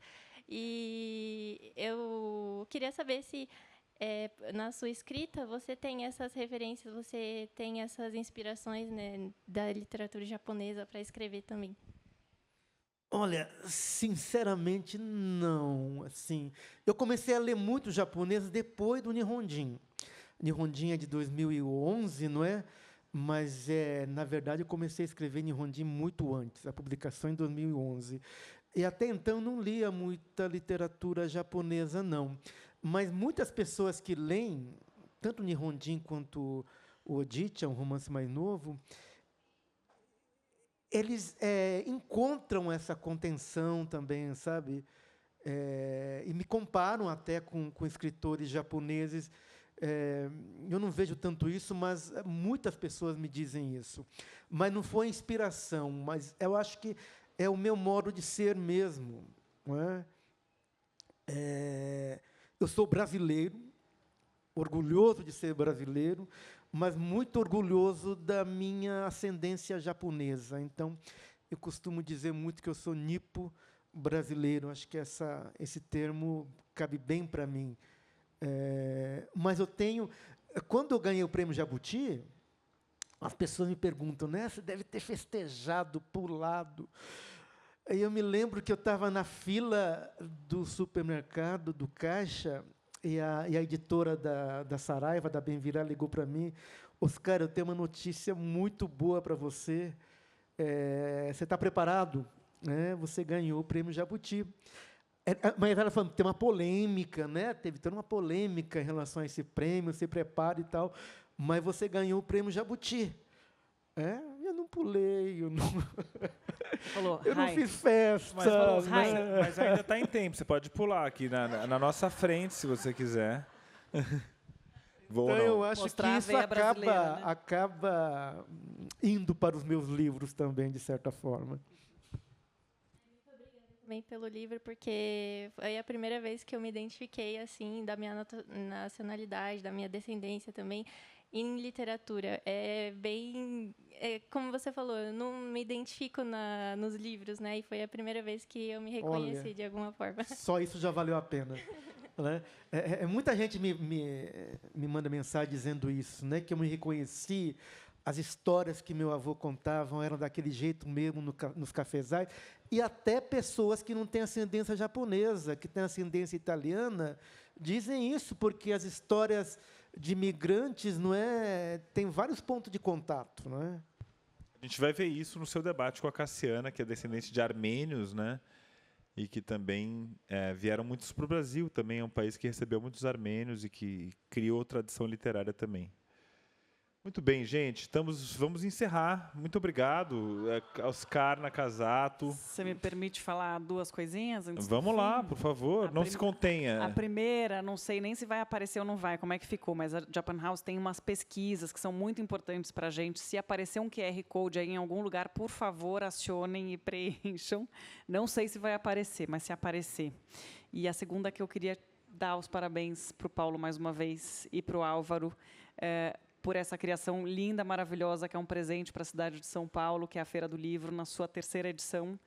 E eu queria saber se na sua escrita você tem essas referências, você tem essas inspirações, né, da literatura japonesa para escrever também. Olha, sinceramente, não. Assim, eu comecei a ler muito japonês depois do Nihonjin. Nihonjin é de 2011, não é? Mas, na verdade, eu comecei a escrever Nihonjin muito antes, a publicação em 2011. E, até então, não lia muita literatura japonesa, não. Mas muitas pessoas que leem, tanto o Nihonjin quanto o Odicha, um romance mais novo, eles encontram essa contenção também, sabe? E me comparam até com escritores japoneses. Eu não vejo tanto isso, mas muitas pessoas me dizem isso. Mas não foi inspiração, mas eu acho que é o meu modo de ser mesmo. Não é? Eu sou brasileiro, orgulhoso de ser brasileiro, mas muito orgulhoso da minha ascendência japonesa. Então, eu costumo dizer muito que eu sou nipo brasileiro. Acho que esse termo cabe bem para mim. Mas eu tenho... Quando eu ganhei o Prêmio Jabuti, as pessoas me perguntam, né? Você deve ter festejado, pulado. Aí eu me lembro que eu estava na fila do supermercado, do caixa, e a editora da Saraiva, da Benvirá, ligou para mim. Oscar, eu tenho uma notícia muito boa para você. Você está preparado? Você ganhou o Prêmio Jabuti. Mas ela falou, tem uma polêmica, né? Teve toda uma polêmica em relação a esse prêmio, se prepare e tal, mas você ganhou o Prêmio Jabuti. Eu não pulei, eu não fiz festa. Mas ainda está em tempo, você pode pular aqui na nossa frente, se você quiser. Então, eu acho que isso acaba indo para os meus livros também, de certa forma. Muito obrigada também pelo livro, porque foi a primeira vez que eu me identifiquei assim, da minha nacionalidade, da minha descendência também, em literatura. Como você falou, eu não me identifico nos livros, né? E foi a primeira vez que eu me reconheci. Olha, de alguma forma. Só isso já valeu a pena. Né? Muita gente me manda mensagem dizendo isso, né? Que eu me reconheci, as histórias que meu avô contavam eram daquele jeito mesmo nos cafezais, e até pessoas que não têm ascendência japonesa, que têm ascendência italiana, dizem isso, porque as histórias de imigrantes, não é, tem vários pontos de contato, não é? A gente vai ver isso no seu debate com a Cassiana, que é descendente de armênios, né? E que também vieram muitos para o Brasil. Também é um país que recebeu muitos armênios e que criou tradição literária também. Muito bem, gente. Vamos encerrar. Muito obrigado, Oscar Nakazato. Você me permite falar duas coisinhas antes? Vamos lá, por favor. Não se contenha. A primeira, não sei nem se vai aparecer ou não vai, como é que ficou, mas a Japan House tem umas pesquisas que são muito importantes para a gente. Se aparecer um QR Code aí em algum lugar, por favor, acionem e preencham. Não sei se vai aparecer, mas se aparecer. E a segunda que eu queria dar os parabéns para o Paulo mais uma vez e para o Álvaro, por essa criação linda, maravilhosa, que é um presente para a cidade de São Paulo, que é a Feira do Livro, na sua terceira edição.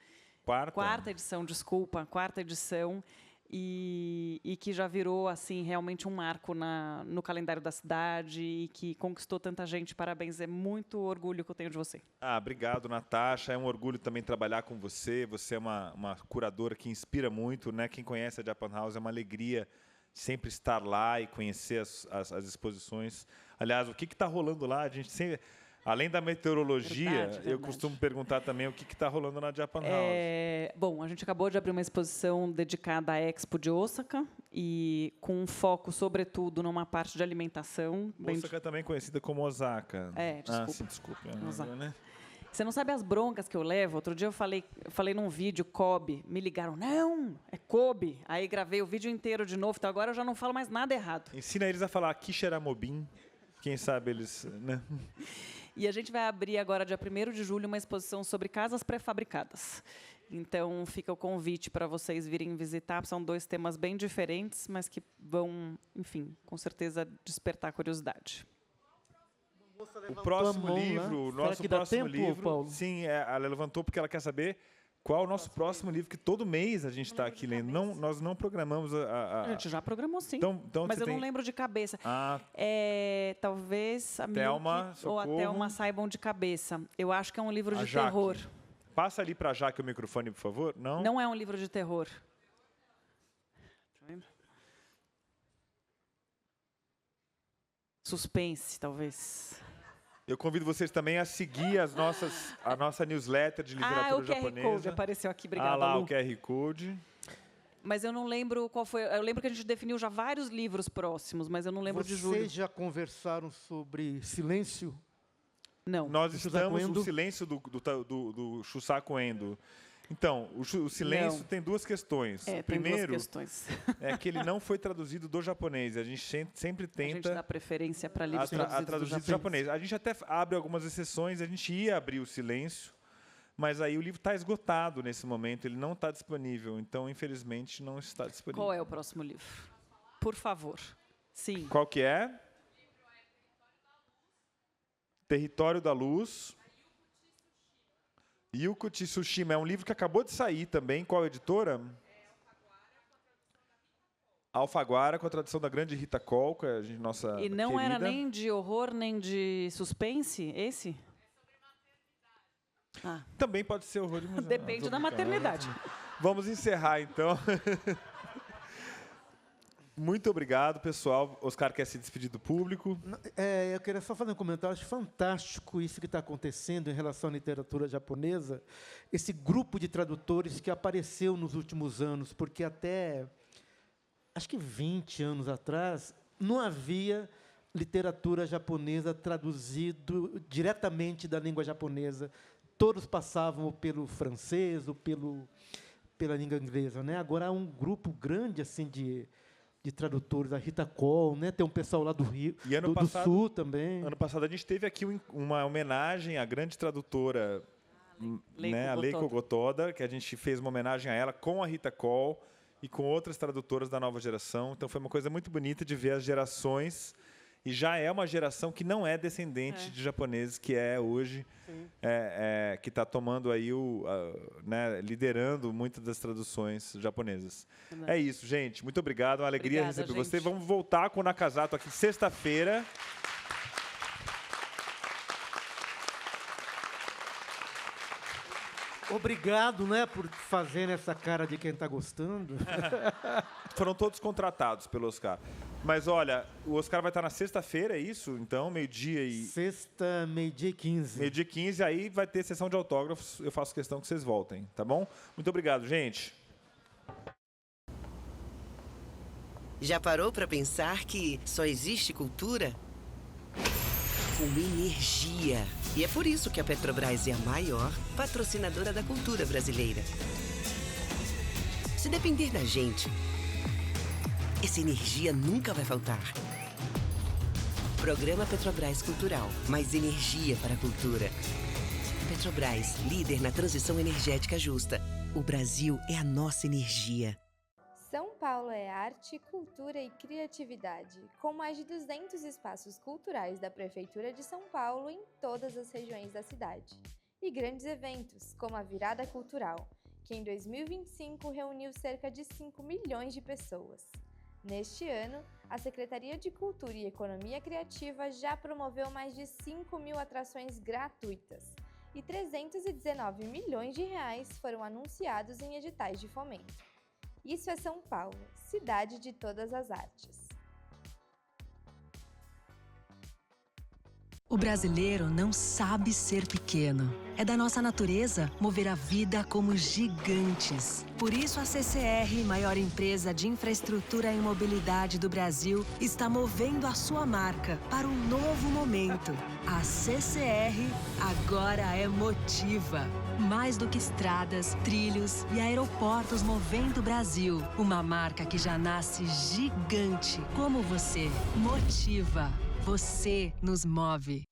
Quarta edição, desculpa, quarta edição, e que já virou assim realmente um marco no calendário da cidade e que conquistou tanta gente. Parabéns, é muito orgulho que eu tenho de você. Obrigado, Natasha. É um orgulho também trabalhar com você. Você é uma curadora que inspira muito, né? Quem conhece a Japan House é uma alegria sempre estar lá e conhecer as exposições. Aliás, o que está rolando lá? A gente sempre, além da meteorologia, eu costumo perguntar também o que está rolando na Japan House. Bom, a gente acabou de abrir uma exposição dedicada à Expo de Osaka e com um foco, sobretudo, numa parte de alimentação. Osaka também conhecida como Osaka. Desculpa. Sim, desculpa. Né? Você não sabe as broncas que eu levo. Outro dia eu falei num vídeo Kobe. Me ligaram, não, é Kobe. Aí gravei o vídeo inteiro de novo, então agora eu já não falo mais nada errado. Ensina eles a falar Kishiramobim. Quem sabe eles... Né? E a gente vai abrir agora, dia 1º de julho, uma exposição sobre casas pré-fabricadas. Então, fica o convite para vocês virem visitar. São 2 temas bem diferentes, mas que vão, enfim, com certeza despertar curiosidade. O próximo livro, né? nosso próximo livro... Paulo? Sim, ela levantou porque ela quer saber qual é o nosso próximo livro, que todo mês a gente está aqui lendo. Nós não programamos A gente já programou, sim. Então mas eu não lembro de cabeça. Talvez a Thelma, Milk ou a Thelma saibam de cabeça. Eu acho que é um livro de Jaque. terror. Passa ali para a Jaque o microfone, por favor. Não? Não é um livro de terror. Suspense, talvez. Eu convido vocês também a seguir a nossa newsletter de literatura japonesa. O QR Code apareceu aqui, obrigada, lá, Lu. o QR Code. Mas eu não lembro qual foi. Eu lembro que a gente definiu já vários livros próximos, mas eu não lembro de julho. Vocês já conversaram sobre Não. Nós estamos no silêncio do Shusaku Endo. Então, o silêncio tem 2 questões. Primeiro, tem 2 questões. É que ele não foi traduzido do japonês. A gente sempre tenta... A gente dá preferência para livros traduzidos do japonês. A gente até abre algumas exceções, a gente ia abrir o silêncio, mas aí o livro está esgotado nesse momento, ele não está disponível. Então, infelizmente, não está disponível. Qual é o próximo livro? Por favor. Sim. Qual que é? Território da Luz. Yuko Tsushima é um livro que acabou de sair também. Qual editora? Alfaguara, com a tradução da grande Rita Cole, que é a nossa E não querida. era nem de horror, nem de suspense, esse? Também pode ser horror de museu. Depende da maternidade. Vamos encerrar, então. Muito obrigado, pessoal. Oscar quer se despedir do público. Eu queria só fazer um comentário. Acho fantástico isso que está acontecendo em relação à literatura japonesa, esse grupo de tradutores que apareceu nos últimos anos, porque até, acho que 20 anos atrás, não havia literatura japonesa traduzido diretamente da língua japonesa. Todos passavam pelo francês ou pela língua inglesa, né? Agora há um grupo grande assim de tradutores, a Rita Cole, né? Tem um pessoal lá do Rio, do Sul também. Ano passado a gente teve aqui uma homenagem à grande tradutora, a Leiko Gotoda, que a gente fez uma homenagem a ela com a Rita Cole e com outras tradutoras da nova geração. Então foi uma coisa muito bonita de ver as gerações. E já é uma geração que não é descendente de japoneses, que é hoje, que está tomando aí liderando muitas das traduções japonesas. É isso, gente. Muito obrigado. Uma alegria receber você. Vamos voltar com o Nakazato aqui sexta-feira. Obrigado, né, por fazer essa cara de quem está gostando. Foram todos contratados pelo Oscar. Mas, olha, o Oscar vai estar na sexta-feira, é isso? Então, meio-dia e... Sexta, meio-dia e 15. Meio-dia e 15, aí vai ter sessão de autógrafos. Eu faço questão que vocês voltem, tá bom? Muito obrigado, gente. Já parou para pensar que só existe cultura com energia? E é por isso que a Petrobras é a maior patrocinadora da cultura brasileira. Se depender da gente, essa energia nunca vai faltar. Programa Petrobras Cultural. Mais energia para a cultura. Petrobras, líder na transição energética justa. O Brasil é a nossa energia. São Paulo é arte, cultura e criatividade, com mais de 200 espaços culturais da Prefeitura de São Paulo em todas as regiões da cidade. E grandes eventos, como a Virada Cultural, que em 2025 reuniu cerca de 5 milhões de pessoas. Neste ano, a Secretaria de Cultura e Economia Criativa já promoveu mais de 5 mil atrações gratuitas e 319 milhões de reais foram anunciados em editais de fomento. Isso é São Paulo, cidade de todas as artes. O brasileiro não sabe ser pequeno. É da nossa natureza mover a vida como gigantes. Por isso, a CCR, maior empresa de infraestrutura e mobilidade do Brasil, está movendo a sua marca para um novo momento. A CCR agora é Motiva. Mais do que estradas, trilhos e aeroportos movendo o Brasil. Uma marca que já nasce gigante, como você. Motiva. Você nos move.